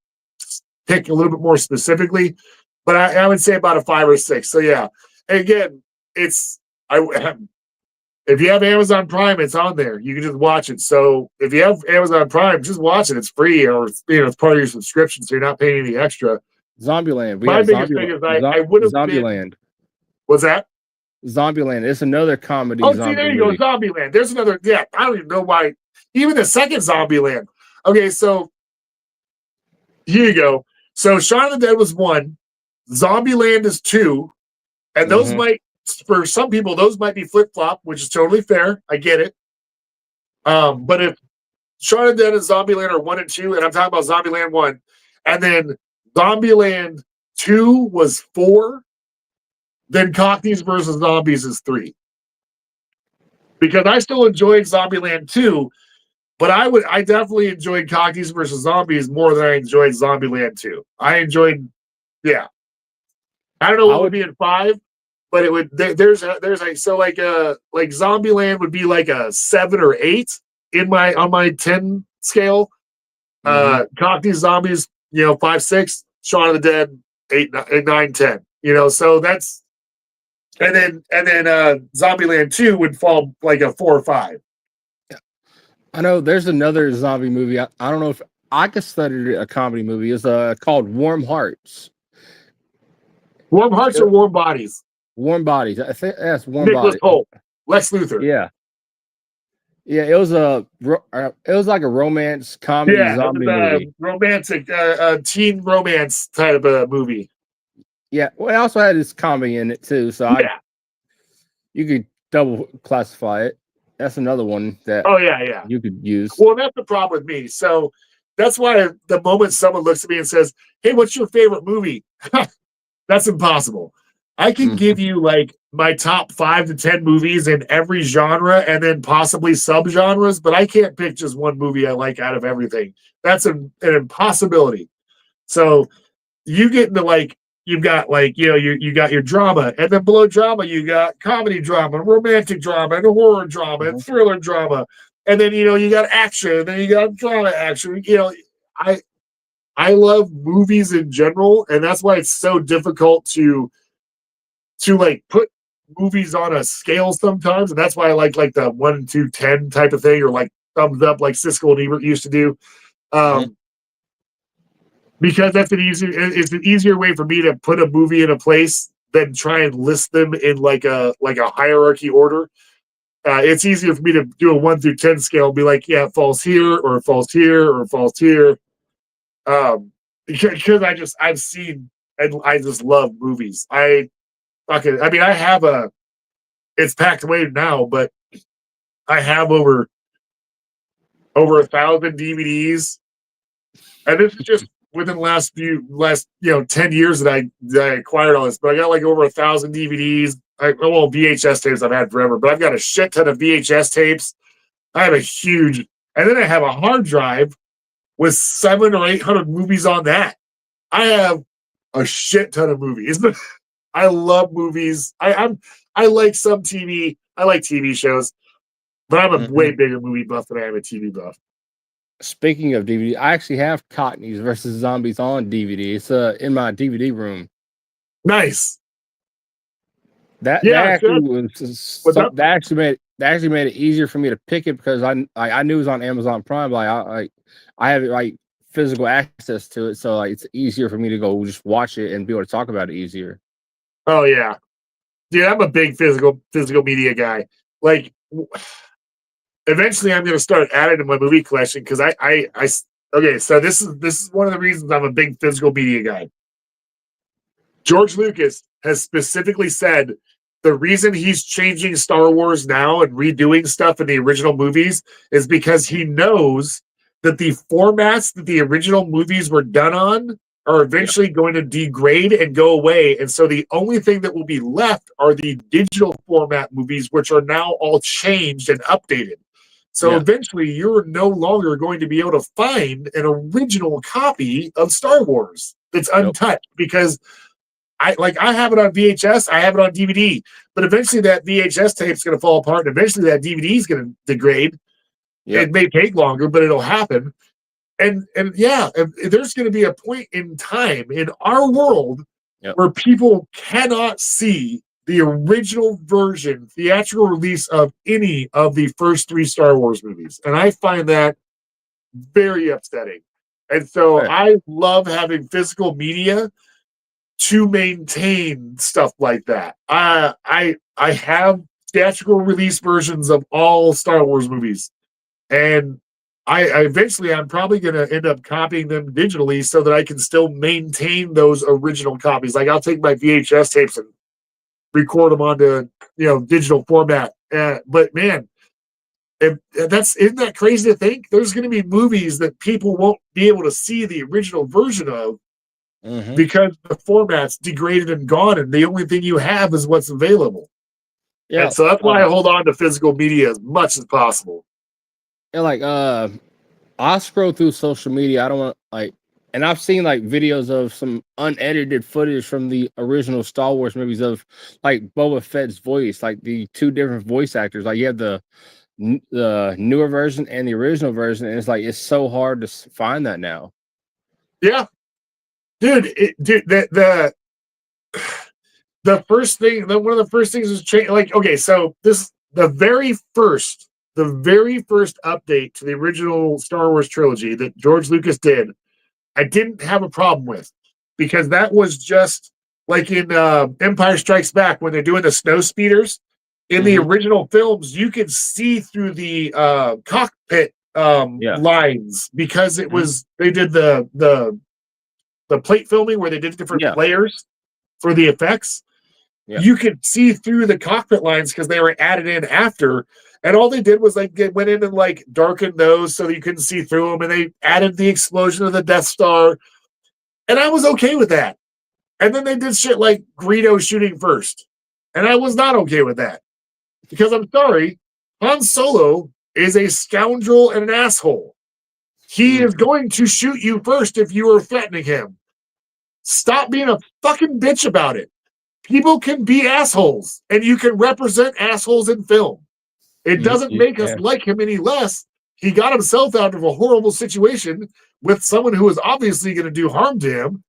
pick a little bit more specifically. But I would say about a 5 or 6. So yeah, and again, it's if you have Amazon Prime, it's on there. You can just watch it. So if you have Amazon Prime, just watch it. It's free, or it's part of your subscription, so you're not paying any extra. Zombieland. My biggest thing is I would have Zombieland. What's that? Zombieland. It's another comedy. Oh, see, there you go, Zombieland. There's another. Yeah, I don't even know why. Even the second Zombieland. Okay, so here you go. So Shaun of the Dead was 1, Zombieland is 2, and those might, for some people, those might be flip flop, which is totally fair. I get it. But if Shaun of the Dead and Zombieland are 1 and 2, and I'm talking about Zombieland 1, and then Zombieland 2 was 4, then Cockneys versus Zombies is 3. Because I still enjoyed Zombieland 2, but I definitely enjoyed Cockneys versus Zombies more than I enjoyed Zombieland 2. I enjoyed, yeah. I don't know what would be in 5, but it would there's like, so like Zombieland would be like a 7 or 8 on my 10 scale. Cockneys Zombies, 5, 6, Shaun of the Dead, 8, 9, 10. So that's and then Zombieland 2 would fall like a 4 or 5. I know there's another zombie movie. I don't know if I consider it a comedy movie. It's called Warm Hearts. Warm Hearts or Warm Bodies? Warm Bodies. I think that's Warm Nicholas Bodies. Hoult, Lex Luthor. Yeah. Yeah, it was like a romance comedy zombie movie. Romantic, teen romance type of movie. Yeah, well, it also had this comedy in it too, so you could double classify it. That's another one that you could use. Well, that's the problem with me. So that's why the moment someone looks at me and says, "Hey, what's your favorite movie?" That's impossible. I can give you like my top 5 to 10 movies in every genre and then possibly subgenres, but I can't pick just one movie I like out of everything. That's an impossibility. So you get into like, you've got like, you got your drama, and then below drama, you got comedy drama, romantic drama, and horror drama, and thriller drama. And then, you got action, and then you got drama action. I love movies in general, and that's why it's so difficult to like put movies on a scale sometimes. And that's why I like the 1 to 10 type of thing, or like thumbs up, like Siskel and Ebert used to do. Because it's an easier way for me to put a movie in a place than try and list them in like a hierarchy order. It's easier for me to do a 1 through 10 scale and be like, yeah, it falls here, or it falls here, or it falls here. Because I've seen, and I just love movies. I have it's packed away now, but I have over 1,000 DVDs, and this is just within the last 10 years that I acquired all this. But I got like over 1,000 DVDs. VHS tapes I've had forever, but I've got a shit ton of VHS tapes. I have and then I have a hard drive with 700 or 800 movies on that. I have a shit ton of movies. I love movies. I like some TV. I like TV shows, but I'm a way bigger movie buff than I am a TV buff. Speaking of DVD, I actually have Cockneys versus Zombies on DVD. It's in my DVD room. Nice. That actually made it easier for me to pick it, because I knew it was on Amazon Prime. Like I have like physical access to it, so like it's easier for me to go just watch it and be able to talk about it easier. Oh yeah, dude, I'm a big physical media guy. Like, eventually, I'm going to start adding to my movie collection, because okay. So this is one of the reasons I'm a big physical media guy. George Lucas has specifically said the reason he's changing Star Wars now and redoing stuff in the original movies is because he knows that the formats that the original movies were done on are eventually going to degrade and go away. And so the only thing that will be left are the digital format movies, which are now all changed and updated. So eventually you're no longer going to be able to find an original copy of Star Wars that's untouched, because I have it on VHS, I have it on DVD, but eventually that VHS tape is going to fall apart, and eventually that DVD is going to degrade. It may take longer, but it'll happen. And yeah, there's going to be a point in time in our world where people cannot see the original version, theatrical release of any of the first 3 Star Wars movies. And I find that very upsetting. And so I love having physical media to maintain stuff like that. I have theatrical release versions of all Star Wars movies. And I'm probably going to end up copying them digitally so that I can still maintain those original copies. Like I'll take my VHS tapes and record them onto, digital format. But man, isn't that crazy to think? There's going to be movies that people won't be able to see the original version of because the format's degraded and gone, and the only thing you have is what's available. Yeah. And so that's why I hold on to physical media as much as possible. Yeah, like I scroll through social media. I don't want and I've seen like videos of some unedited footage from the original Star Wars movies of like Boba Fett's voice, like the 2 different voice actors. Like you have the newer version and the original version, and it's so hard to find that now. Yeah, dude, the first thing, one of the first things was change. Like, okay, so the very first update to the original Star Wars trilogy that George Lucas did, I didn't have a problem with, because that was just like in Empire Strikes Back when they're doing the snow speeders. In the original films, you could see through the cockpit lines because it was they did the plate filming where they did different layers for the effects. Yeah. You could see through the cockpit lines because they were added in after. And all they did was went in and darkened those so that you couldn't see through them. And they added the explosion of the Death Star. And I was okay with that. And then they did shit like Greedo shooting first. And I was not okay with that. Because I'm sorry, Han Solo is a scoundrel and an asshole. He is going to shoot you first if you are threatening him. Stop being a fucking bitch about it. People can be assholes, and you can represent assholes in film. It doesn't make us like him any less. He got himself out of a horrible situation with someone who was obviously going to do harm to him.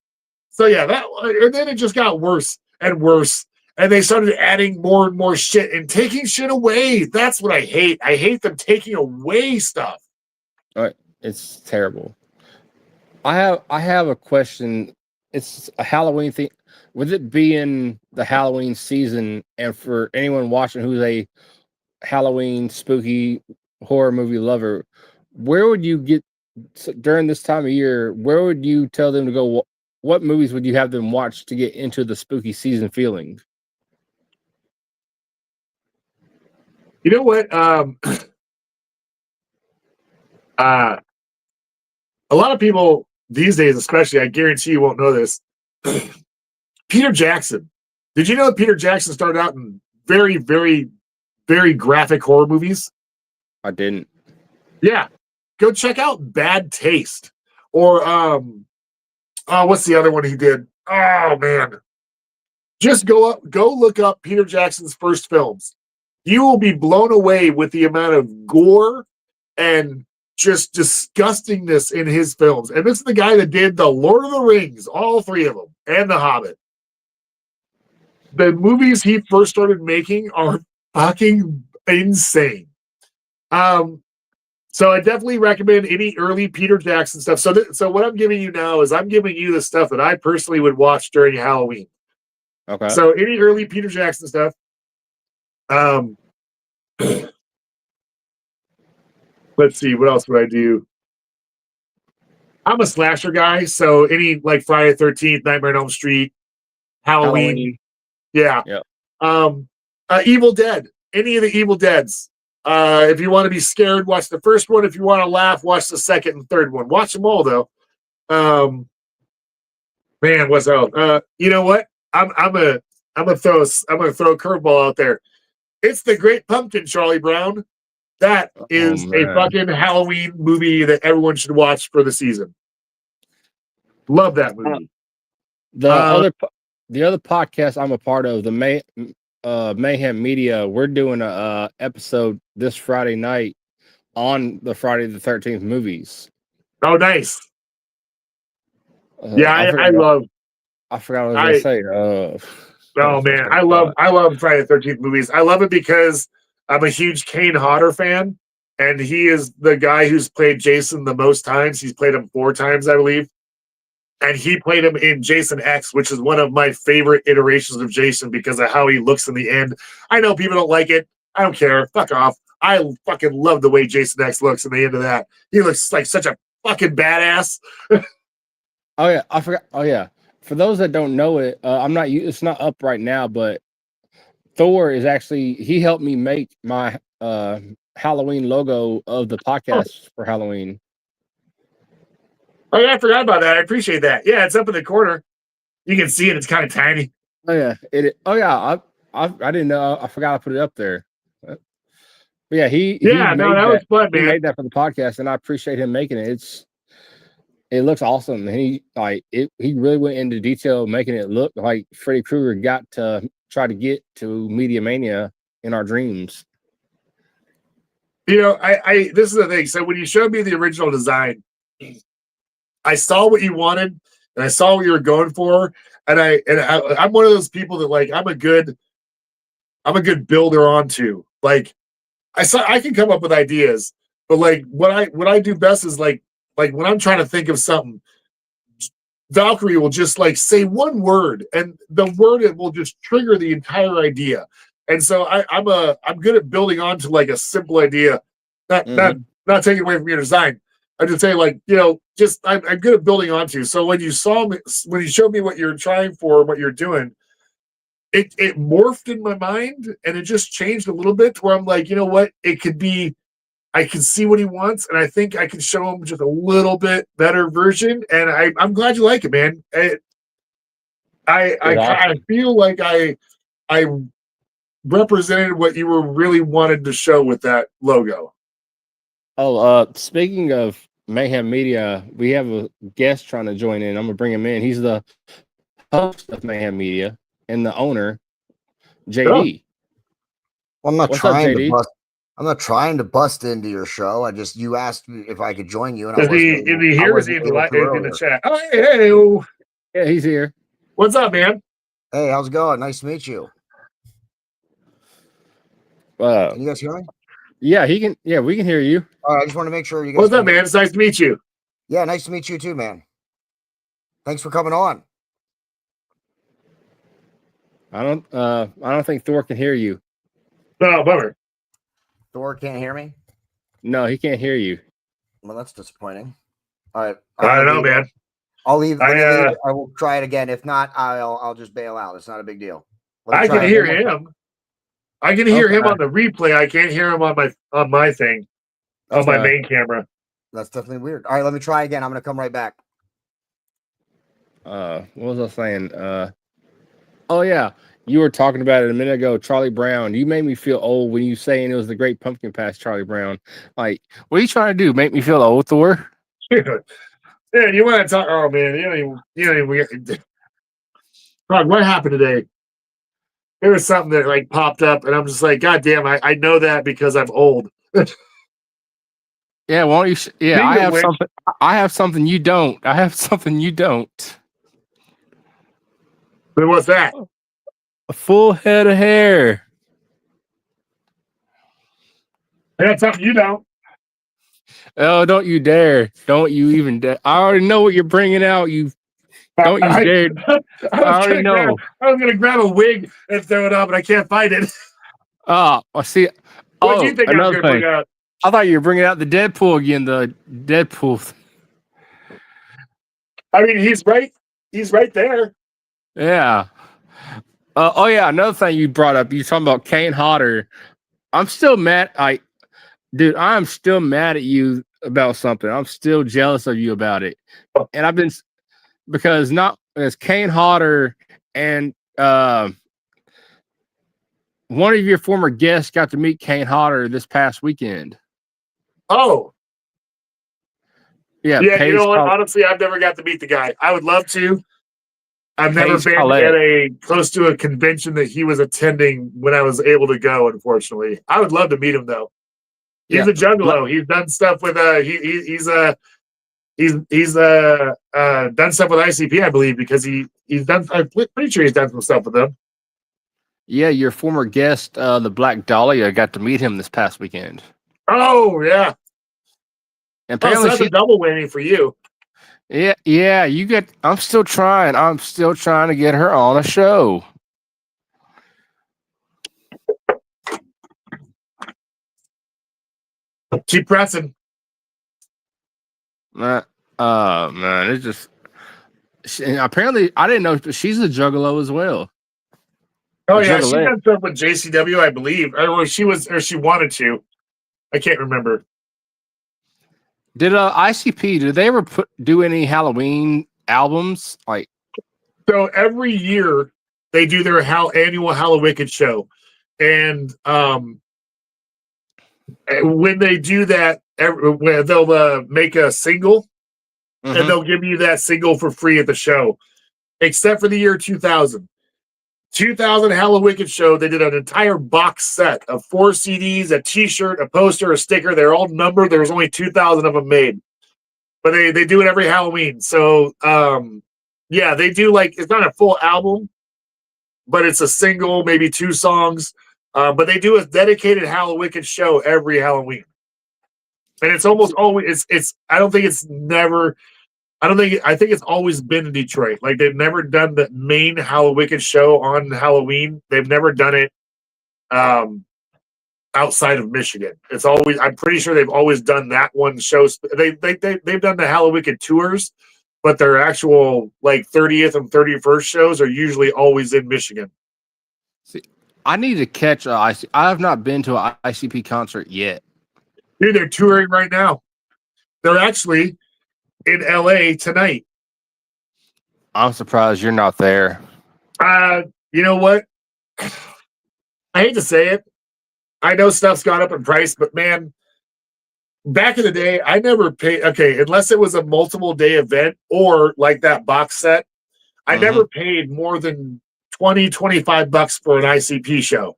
So yeah, and then it just got worse and worse. And they started adding more and more shit and taking shit away. That's what I hate. I hate them taking away stuff. All right. It's terrible. I have a question. It's a Halloween thing. With it being the Halloween season, and for anyone watching who's a Halloween spooky horror movie lover, where would you get during this time of year? Where would you tell them to go? What movies would you have them watch to get into the spooky season feeling? You know what? A lot of people these days, especially, I guarantee you won't know this. Peter Jackson. Did you know that Peter Jackson started out in very, very, very graphic horror movies? I didn't. Yeah. Go check out Bad Taste. Or what's the other one he did? Oh man. Just go look up Peter Jackson's first films. You will be blown away with the amount of gore and just disgustingness in his films. And this is the guy that did the Lord of the Rings, all 3 of them, and The Hobbit. The movies he first started making are fucking insane. So I definitely recommend any early Peter Jackson stuff. So what I'm giving you now is I'm giving you the stuff that I personally would watch during Halloween. Okay. So any early Peter Jackson stuff. Let's see, what else would I do? I'm a slasher guy, so any Friday the 13th, Nightmare on Elm Street, Halloween. Yeah. Evil Dead. Any of the Evil Deads. If you want to be scared, watch the first one. If you want to laugh, watch the second and third one. Watch them all though. Man, what's else? You know what? I'm gonna throw a curveball out there. It's The Great Pumpkin, Charlie Brown. That is a fucking Halloween movie that everyone should watch for the season. Love that movie. The other podcast I'm a part of, the Mayhem Media, we're doing a episode this Friday night on the Friday the 13th movies. Oh, nice. I I forgot, love. I forgot what I was going to say. Oh man, I love Friday the 13th movies. I love it because I'm a huge Kane Hodder fan, and he is the guy who's played Jason the most times. He's played him 4 times, I believe. And he played him in Jason X, which is one of my favorite iterations of Jason because of how he looks in the end. I know people don't like it. I don't care. Fuck off. I fucking love the way Jason X looks in the end of that. He looks like such a fucking badass. Oh yeah, I forgot. Oh yeah, for those that don't know it, I'm not. It's not up right now, but Thor is actually. He helped me make my Halloween logo of the podcast for Halloween. Oh yeah, I forgot about that. I appreciate that. Yeah, it's up in the corner. You can see it. It's kind of tiny. Oh yeah, Oh yeah, I didn't know. I forgot I put it up there. But yeah, he that was fun, He man. made that for the podcast, and I appreciate him making it. It looks awesome. And he really went into detail making it look like Freddy Krueger got to try to get to Media Mania in our dreams. You know, I this is the thing. So when you showed me the original design, I saw what you wanted and I saw what you were going for. And I'm one of those people that like I'm a good builder onto. Like I can come up with ideas, but like what I do best is like when I'm trying to think of something, Valkyrie will just like say one word, and the word it will just trigger the entire idea. And so I'm good at building onto like a simple idea, not taking away from your design. I just say like I'm good at building onto. So when you showed me what you're trying for, what you're doing, it morphed in my mind, and it just changed a little bit to where I'm like, you know what, it could be. I can see what he wants, and I think I can show him just a little bit better version. And I'm glad you like it, man. I feel like I represented what you were really wanted to show with that logo. Oh, speaking of Mayhem Media, we have a guest trying to join in. I'm gonna bring him in. He's the host of Mayhem Media and the owner, JD. Well, I'm not trying to bust into your show. You asked me if I could join you, and is he here? Is he in the chat? Oh, hey. Yeah, he's here. What's up, man? Hey, how's it going? Nice to meet you. Can you guys hear me? Yeah, he can. Yeah, we can hear you. All right, I just want to make sure you guys. What's up, man? It's nice to meet you. Yeah, nice to meet you too, man. Thanks for coming on. I don't think Thor can hear you. No, bummer. Thor can't hear me? No, he can't hear you. Well, that's disappointing. All right. I don't know, man. I'll leave. I will try it again. If not, I'll just bail out. It's not a big deal. I can hear him. I can hear him on the replay. I can't hear him on my thing. On my main camera. That's definitely weird. All right, let me try again. I'm gonna come right back. What was I saying? Oh yeah. You were talking about it a minute ago, Charlie Brown. You made me feel old when you saying it was the Great Pumpkin Patch, Charlie Brown. Like, what are you trying to do? Make me feel old, Thor? Yeah, you want to talk? Oh man, you don't even. Frog, what happened today? There was something that like popped up, and I'm just like, God damn, I know that because I'm old. Yeah, why don't you? Something. I have something you don't. I have something you don't. Then what's that? A full head of hair. I got something you don't. Oh, don't you dare. Don't you even dare. I already know what you're bringing out. Don't you dare. I already know. I was going to grab a wig and throw it up, but I can't find it. Oh, I see. What do you think I was going to bring out? I thought you were bringing out the Deadpool again, the Deadpool. I mean, he's right. He's right there. Yeah. Oh yeah, another thing you brought up, you're talking about Kane Hodder. I'm still mad. Dude, I'm still mad at you about something. I'm still jealous of you about it. And I've been because Kane Hodder and one of your former guests got to meet Kane Hodder this past weekend. Oh. Yeah. Yeah, you know what? Honestly, I've never got to meet the guy. I would love to. I've never been at close to a convention that he was attending when I was able to go, unfortunately. I would love to meet him, though. He's a juggalo. He's done stuff with he's done stuff with ICP, I believe, because he's done. I'm pretty sure he's done some stuff with them. Yeah, your former guest, the Black Dahlia, got to meet him this past weekend. Oh yeah. And apparently, that's a double whammy for you. Yeah. You get. I'm still trying. I'm still trying to get her on a show. Keep pressing. Man, it's just. Apparently, I didn't know she's a juggalo as well. Oh yeah, she done stuff with JCW, I believe, or she wanted to. I can't remember. Did ICP? Did they ever do any Halloween albums? Like, so every year they do their annual Halloween show, and when they do that, they'll make a single, and they'll give you that single for free at the show, except for the year 2000. 2000 Halloween show, they did an entire box set of 4 CDs, a t-shirt, a poster, a sticker. They're all numbered. There was only 2,000 of them made. But they do it every Halloween. So, yeah, they do it's not a full album, but it's a single, maybe 2 songs. But they do a dedicated Halloween show every Halloween. And it's almost always, I think it's always been in Detroit. Like, they've never done the main Halloween show on Halloween. They've never done it outside of Michigan. It's always, I'm pretty sure they've always done that one show. They've done the Halloween tours, but their actual 30th and 31st shows are usually always in Michigan. See, I need to catch I have not been to an ICP concert yet. Dude, they're touring right now. They're actually in LA tonight. I'm surprised you're not there. You know what? I hate to say it. I know stuff's gone up in price, but man, back in the day, I never paid. Okay, unless it was a multiple day event or like that box set, I never paid more than $20-$25 for an ICP show.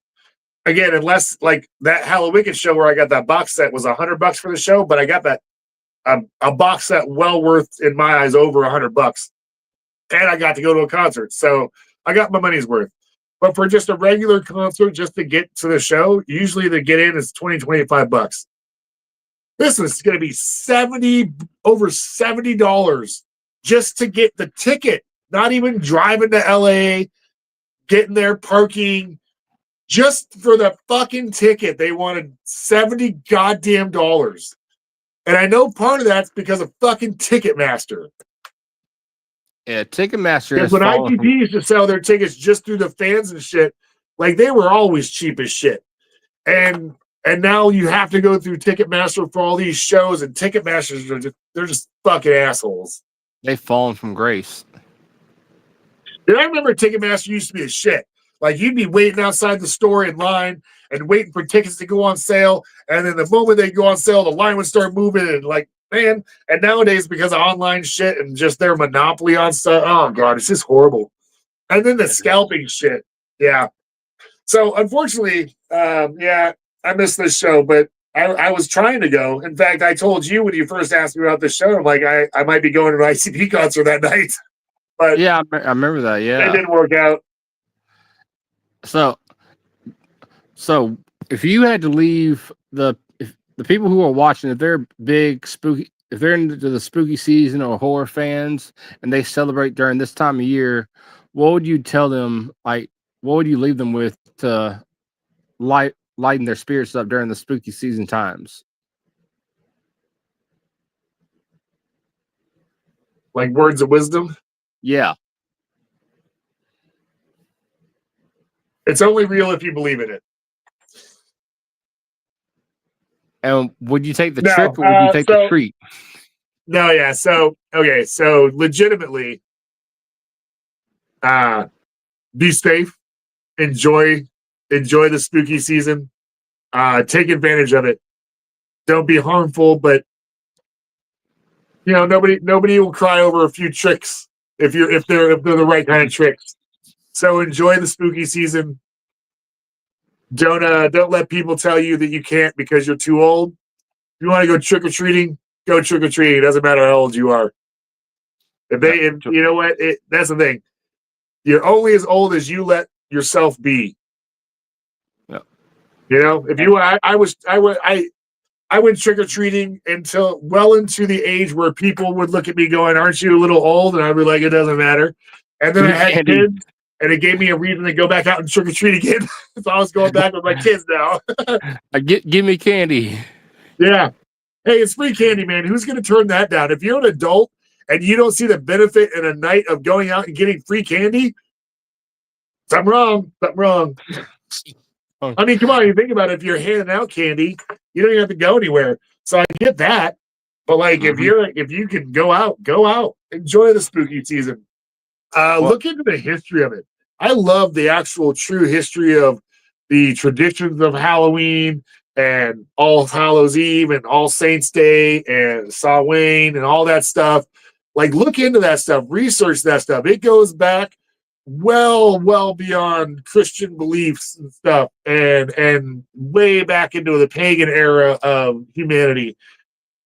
Again, unless that Halloween show where I got that box set was $100 for the show, but I got that a box set well worth, in my eyes, over $100, and I got to go to a concert, so I got my money's worth. But for just a regular concert, just to get to the show, usually to get in is $20-$25. This is going to be over $70 just to get the ticket. Not even driving to LA, getting there, parking, just for the fucking ticket. They wanted $70 goddamn dollars. And I know part of that's because of fucking Ticketmaster. Yeah, Ticketmaster. Because when IPP used to sell their tickets just through the fans and shit, they were always cheap as shit. And now you have to go through Ticketmaster for all these shows, and Ticketmasters they're just fucking assholes. They've fallen from grace. And I remember Ticketmaster used to be a shit. You'd be waiting outside the store in line and waiting for tickets to go on sale. And then the moment they go on sale, the line would start moving. And man, and nowadays, because of online shit and just their monopoly on stuff, oh God, it's just horrible. And then the scalping shit. Yeah. So unfortunately, I missed this show, but I was trying to go. In fact, I told you when you first asked me about this show, I'm like, I might be going to an ICP concert that night. But yeah, I remember that. Yeah. It didn't work out. So if you had to leave the people who are watching, if they're big spooky, if they're into the spooky season or horror fans and they celebrate during this time of year, what would you tell them? What would you leave them with to lighten their spirits up during the spooky season times? Like words of wisdom? Yeah. It's only real if you believe in it. And would you take the trick or would you take the treat? No, yeah. So legitimately, be safe. Enjoy the spooky season. Take advantage of it. Don't be harmful, but nobody will cry over a few tricks if they're the right kind of tricks. So enjoy the spooky season. Don't let people tell you that you can't because you're too old. If you want to go trick or treating, go trick or treating. It doesn't matter how old you are. If you know what, that's the thing. You're only as old as you let yourself be. Yeah. You know, if you, I went trick or treating until well into the age where people would look at me going, "Aren't you a little old?" And I'd be like, "It doesn't matter." And then I had kids, and it gave me a reason to go back out and trick or treat again. So I was going back with my kids now. Give me candy. Yeah. Hey, it's free candy, man. Who's going to turn that down? If you're an adult and you don't see the benefit in a night of going out and getting free candy, something wrong. Something wrong. I mean, come on. You think about it. If you're handing out candy, you don't even have to go anywhere. So I get that. But like, if you can go out, enjoy the spooky season. Look into the history of it. I love the actual true history of the traditions of Halloween and All Hallows Eve and All Saints Day and Samhain and all that stuff. Like, look into that stuff, research that stuff. It goes back well beyond Christian beliefs and stuff, and way back into the pagan era of humanity.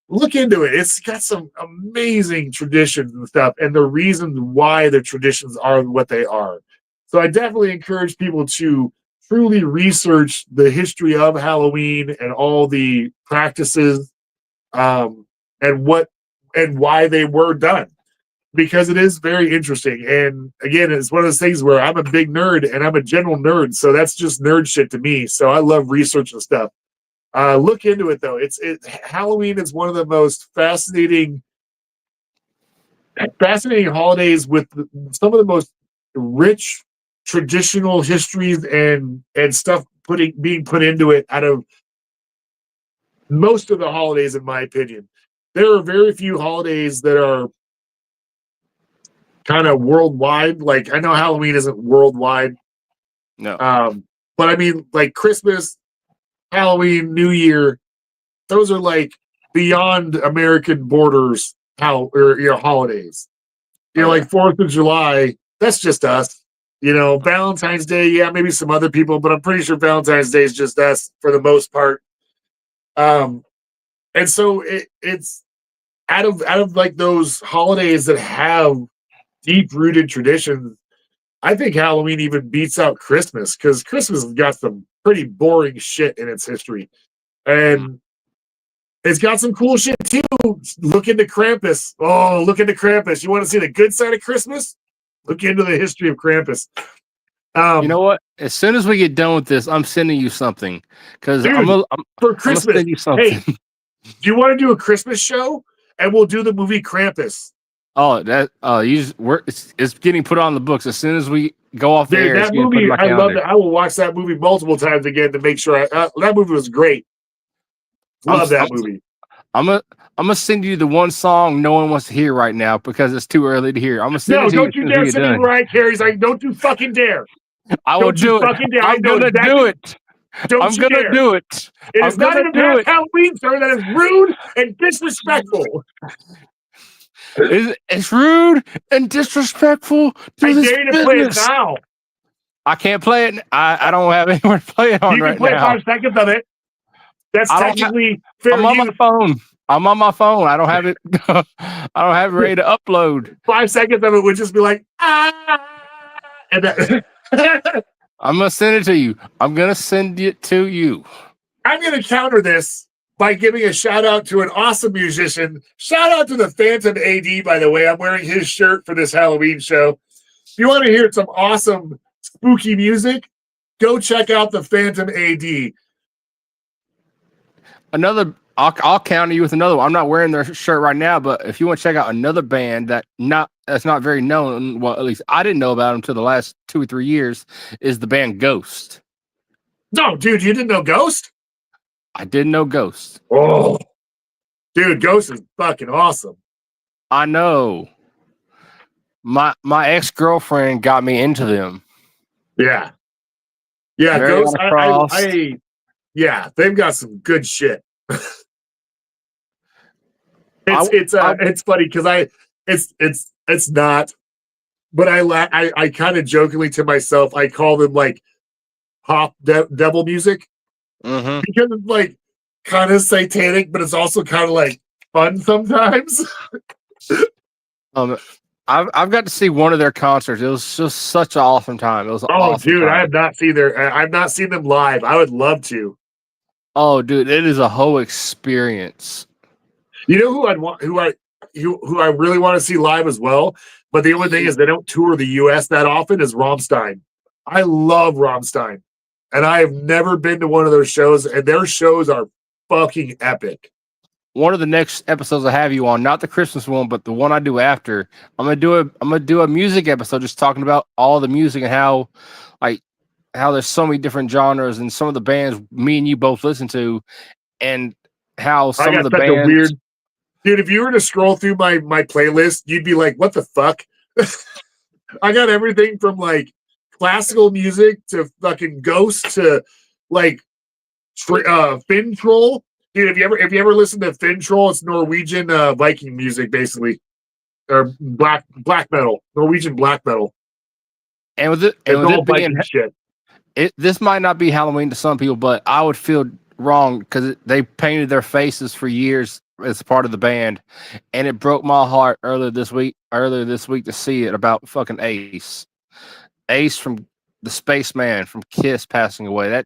Look into it. It's got some amazing traditions and stuff, and the reasons why the traditions are what they are. So I definitely encourage people to truly research the history of Halloween and all the practices, and why they were done, because it is very interesting. And again, it's one of those things where I'm a big nerd and I'm a general nerd, so that's just nerd shit to me. So I love researching stuff. Look into it though. Halloween is one of the most fascinating holidays with some of the most rich traditional histories and stuff being put into it out of most of the holidays, in my opinion. There are very few holidays that are kind of worldwide. Like, I know Halloween isn't worldwide. No. But I mean, like Christmas, Halloween, New Year, those are like beyond American borders holidays. Like 4th of July, that's just us. Valentine's Day, yeah, maybe some other people, but I'm pretty sure Valentine's Day is just us for the most part. And so it's out of like those holidays that have deep-rooted traditions. I think Halloween even beats out Christmas, because Christmas has got some pretty boring shit in its history. And it's got some cool shit too. Look into Krampus. Oh, look into Krampus. You want to see the good side of Christmas? Look into the history of Krampus. You know what? As soon as we get done with this, I'm sending you something, because for Christmas. I'm send you something. Hey, do you want to do a Christmas show? And we'll do the movie Krampus. Oh, it's getting put on the books as soon as we go off the air. That movie, I love it. I will watch that movie multiple times again to make sure. That movie was great. Love that movie. I'm gonna send you the one song no one wants to hear right now because it's too early to hear. I'm gonna send it to you. No, don't you dare send me Mariah Carey's. Don't you fucking dare. I will do it. I'm gonna do it. I'm gonna do it. It is not even past Halloween, sir. That is rude and disrespectful. It's rude and disrespectful to I this dare you to play it now. I can't play it. I don't have anywhere to play it on right now. You can play 5 seconds of it. That's technically fair. I'm on my phone. I don't have it. I don't have it ready to upload. 5 seconds of it would just be like, and I'm gonna send it to you. I'm gonna send it to you. I'm gonna counter this by giving a shout out to an awesome musician. Shout out to the Phantom AD, by the way. I'm wearing his shirt for this Halloween show. If you want to hear some awesome spooky music, go check out the Phantom AD. I'll counter you with another one. I'm not wearing their shirt right now, but if you want to check out another band that's not very known, well, at least I didn't know about them until the last 2 or 3 years, is the band Ghost. No, dude, you didn't know Ghost? I didn't know Ghost. Oh, dude, Ghost is fucking awesome. I know. My ex-girlfriend got me into them. Yeah. Yeah, Ghost. Yeah, they've got some good shit. It's funny because it's not, but I kind of jokingly to myself, I call them like pop devil music Mm-hmm. because it's like kind of satanic, but it's also kind of like fun sometimes. I've got to see one of their concerts. It was just such an awesome time. It was an awesome dude, time. I've not seen them live. I would love to. Oh, dude, it is a whole experience. You know who I really want to see live as well, but the only thing is they don't tour the US that often is Rammstein. I love Rammstein. And I have never been to one of their shows, and their shows are fucking epic. One of the next episodes I have you on, not the Christmas one, but the one I do after, I'm gonna do a music episode just talking about all the music and how there's so many different genres and some of the bands me and you both listen to, and how some of the bands. Dude, if you were to scroll through my playlist, you'd be like, "What the fuck?" I got everything from like classical music to fucking Ghost to like Finn Troll. Dude, if you ever listen to Finn Troll, it's Norwegian Viking music, basically, or black metal, Norwegian black metal. And with it being shit, this might not be Halloween to some people, but I would feel wrong because they painted their faces for years as part of the band, and it broke my heart earlier this week to see it about fucking Ace from the Spaceman from Kiss passing away.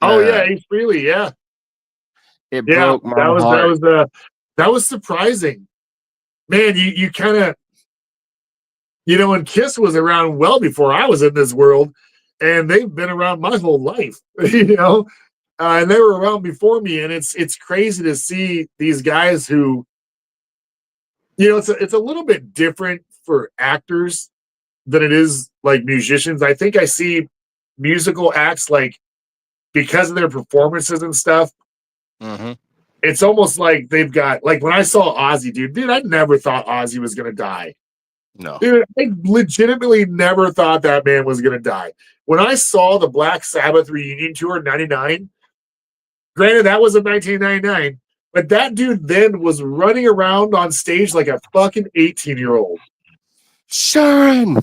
Ace Frehley, yeah. It broke my heart. That was surprising. Man, you kind of, and Kiss was around well before I was in this world, and they've been around my whole life, and they were around before me, and it's crazy to see these guys who, it's a little bit different for actors than it is like musicians. I think I see musical acts like because of their performances and stuff. Mm-hmm. It's almost like they've got, like when I saw Ozzy, dude, I never thought Ozzy was going to die. No. Dude, I legitimately never thought that man was going to die. When I saw the Black Sabbath reunion tour in 99, granted that was in 1999, but that dude then was running around on stage like a fucking 18-year-old. Sharon!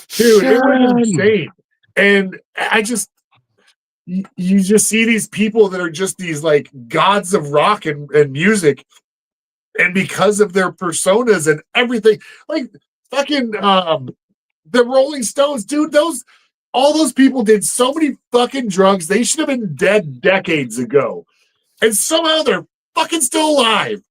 Dude, it was insane. And I just, you just see these people that are just these like gods of rock and music, and because of their personas and everything, like fucking the Rolling Stones, dude, all those people did so many fucking drugs, they should have been dead decades ago, and somehow they're fucking still alive.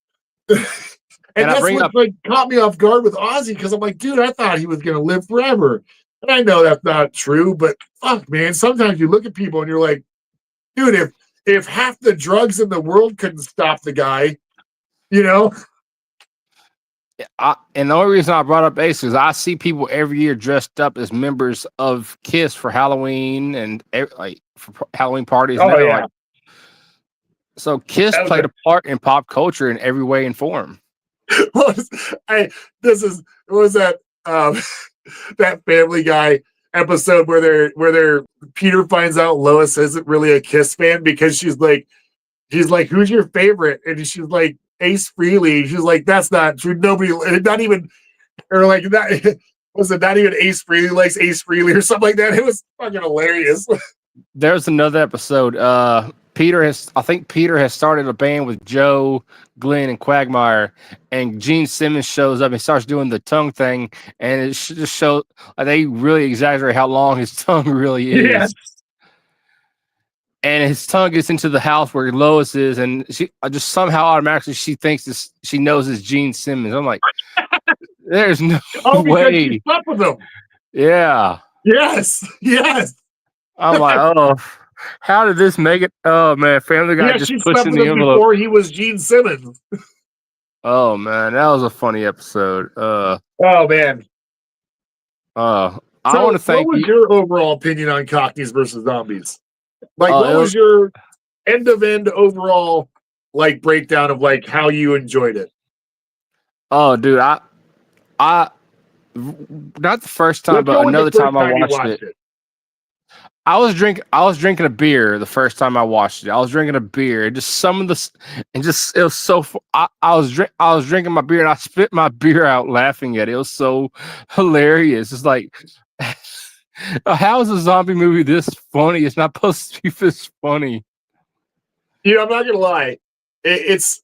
And that's what like caught me off guard with Ozzy, because I'm like, dude, I thought he was gonna live forever. And I know that's not true, but fuck, man, sometimes you look at people and you're like, dude, if half the drugs in the world couldn't stop the guy, and the only reason I brought up Ace is I see people every year dressed up as members of Kiss for Halloween and like for Halloween parties. Oh, yeah. Like, so Kiss played a part in pop culture in every way and form. That Family Guy episode where Peter finds out Lois isn't really a Kiss fan because he's like, who's your favorite? And she's like, Ace Frehley. She's like, that's not true. Nobody, not even, or like that was it not even Ace Frehley likes Ace Frehley or something like that. It was fucking hilarious. There's another episode. Peter has started a band with Joe, Glenn, and Quagmire, and Gene Simmons shows up and starts doing the tongue thing, and it just shows they really exaggerate how long his tongue really is. Yes. And his tongue gets into the house where Lois is, and she just somehow automatically she thinks she knows it's Gene Simmons. I'm like, there's no way. She slept with him. Yeah. Yes. I'm like, oh. How did this make it? Oh man, Family Guy just pushing the envelope before he was Gene Simmons. Oh man, that was a funny episode. Oh man. I want to thank you. What was your overall opinion on Cockneys versus Zombies? Like, what was your end-to-end overall like breakdown of like how you enjoyed it? Oh, dude, I not the first time, but another time I watched it. I was drinking a beer the first time I watched it. I was drinking a beer. Just some of the, and just it was so. I was drinking my beer and I spit my beer out laughing at it. It was so hilarious. It's like How is a zombie movie this funny? It's not supposed to be this funny. I'm not gonna lie. This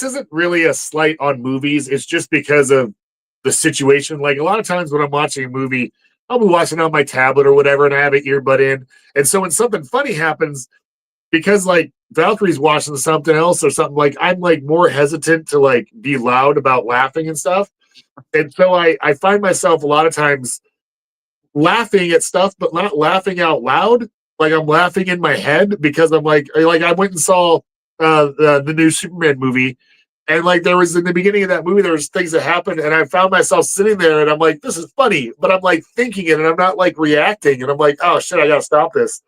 isn't really a slight on movies. It's just because of the situation. Like a lot of times when I'm watching a movie, I'll be watching on my tablet or whatever, and I have an earbud in. And so when something funny happens, because like Valkyrie's watching something else or something, like I'm like more hesitant to like be loud about laughing and stuff. And so I find myself a lot of times laughing at stuff, but not laughing out loud. Like I'm laughing in my head because I'm like I went and saw the new Superman movie, and like there was in the beginning of that movie there was things that happened, and I found myself sitting there and I'm like, this is funny, but I'm like thinking it and I'm not like reacting, and I'm like, oh shit, I gotta stop this.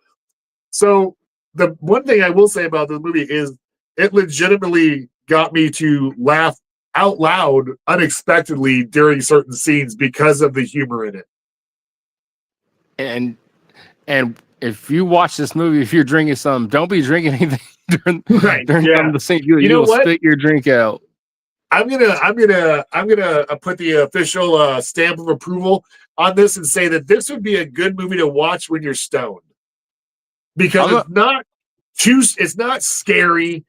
So the one thing I will say about the movie is it legitimately got me to laugh out loud unexpectedly during certain scenes because of the humor in it. And if you watch this movie, if you're drinking something, don't be drinking anything during the scene. You'll spit your drink out. I'm gonna put the official stamp of approval on this and say that this would be a good movie to watch when you're stoned, because it's not scary.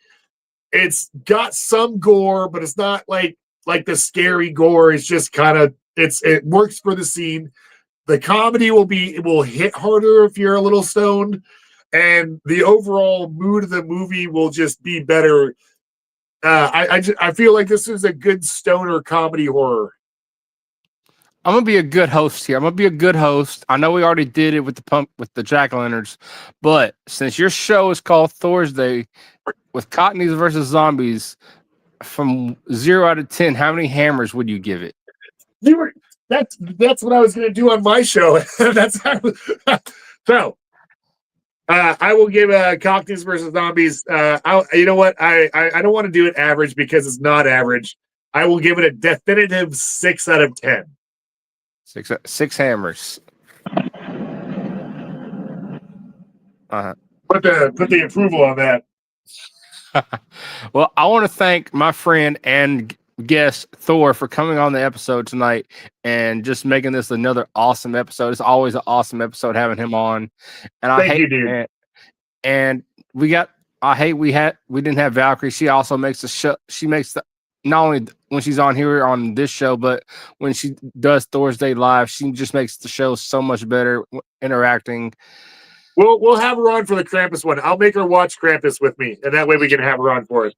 It's got some gore, but it's not like the scary gore. It's just kind of it works for the scene. The comedy will hit harder if you're a little stoned, and the overall mood of the movie will just be better. I feel like this is a good stoner comedy horror. I'm gonna be a good host here. I'm gonna be a good host. I know we already did it with the jack-o'-lanterns, but since your show is called Thursday with Cockneys versus Zombies, from 0 out of 10, how many hammers would you give it? That's what I was going to do on my show. So I will give Cockneys versus Zombies. You know what? I don't want to do it average because it's not average. I will give it a definitive 6 out of 10. Six hammers. Put the approval on that. Well, I want to thank my friend and guest Thor for coming on the episode tonight and just making this another awesome episode. It's always an awesome episode having him on. And Thank you, dude. And we didn't have Valkyrie. She also makes the show. She makes not only when she's on here on this show, but when she does Thursday live, she just makes the show so much better interacting. We'll have her on for the Krampus one. I'll make her watch Krampus with me, and that way we can have her on for it.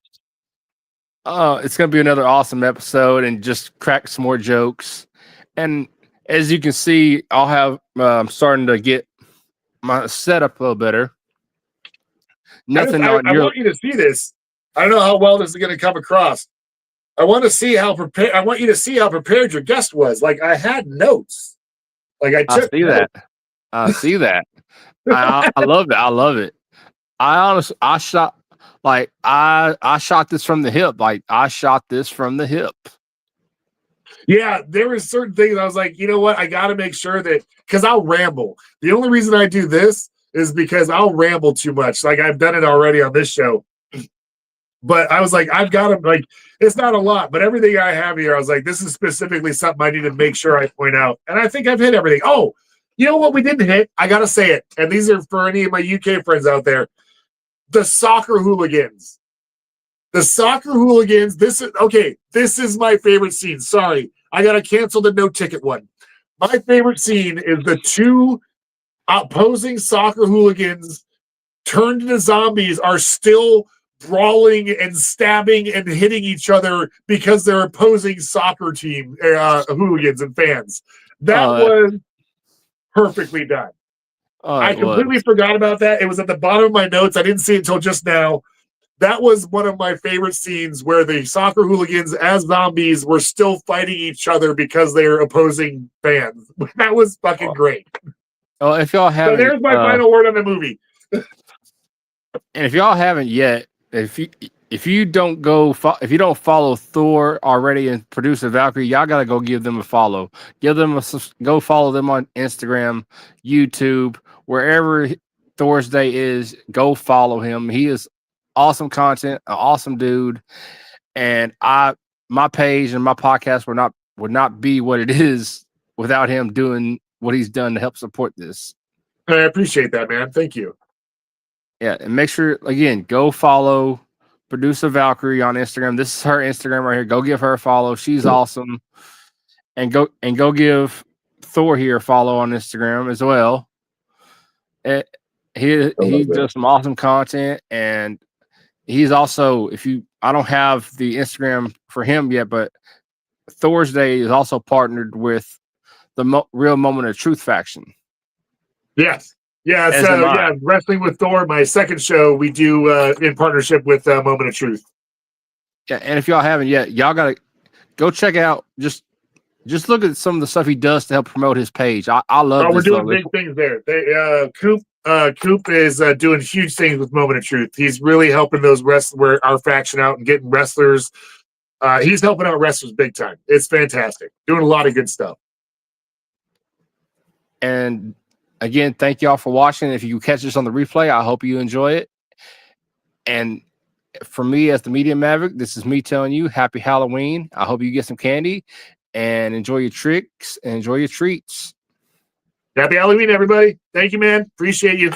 It's going to be another awesome episode and just crack some more jokes. And as you can see, I'll have I'm starting to get my setup a little better. I want you to see this. I don't know how well this is going to come across. I want you to see how prepared your guest was. Like I had notes. Like I see that. I see that. I love it. I love it. I shot this from the hip. Like I shot this from the hip. Yeah, there were certain things I was like, you know what? I got to make sure that, because I'll ramble. The only reason I do this is because I'll ramble too much. Like I've done it already on this show. But I was like, I've got to, like, it's not a lot, but everything I have here, I was like, this is specifically something I need to make sure I point out. And I think I've hit everything. Oh, you know what we didn't hit? I got to say it. And these are for any of my UK friends out there. The soccer hooligans. This is my favorite scene. Sorry, I got to cancel the no ticket one. My favorite scene is the two opposing soccer hooligans turned into zombies are still brawling and stabbing and hitting each other because they're opposing soccer team hooligans and fans. That was perfectly done. I completely forgot about that. It was at the bottom of my notes. I didn't see it until just now. That was one of my favorite scenes where the soccer hooligans as zombies were still fighting each other because they're opposing fans. That was fucking great. Oh, if y'all haven't, so there's my final word on the movie. And if y'all haven't yet, if you don't follow Thor already and producer Valkyrie, y'all gotta go give them a follow. Go follow them on Instagram, YouTube, wherever Thursday is. Go follow him. He is awesome content, an awesome dude, and my page and my podcast would not be what it is without him doing what he's done to help support this. I appreciate that, man. Thank you. Yeah, and make sure again, go follow Producer Valkyrie on Instagram. This is her Instagram right here. Go give her a follow. She's awesome. And go give Thor here a follow on Instagram as well. He does some awesome content, and he's also, I don't have the Instagram for him yet, but Thor's Day is also partnered with the Real Moment of Truth faction. Yes. Yeah. So Wrestling with Thor, my second show, we do in partnership with Moment of Truth. Yeah, and if y'all haven't yet, y'all gotta go check out. Just look at some of the stuff he does to help promote his page. I love. We're doing big things there. Coop is doing huge things with Moment of Truth. He's really helping those our faction out and getting wrestlers. He's helping out wrestlers big time. It's fantastic. Doing a lot of good stuff. And again, thank y'all for watching. If you catch this on the replay, I hope you enjoy it. And for me, as the Media Maverick, this is me telling you happy Halloween. I hope you get some candy and enjoy your tricks and enjoy your treats. Happy Halloween, everybody. Thank you, man. Appreciate you.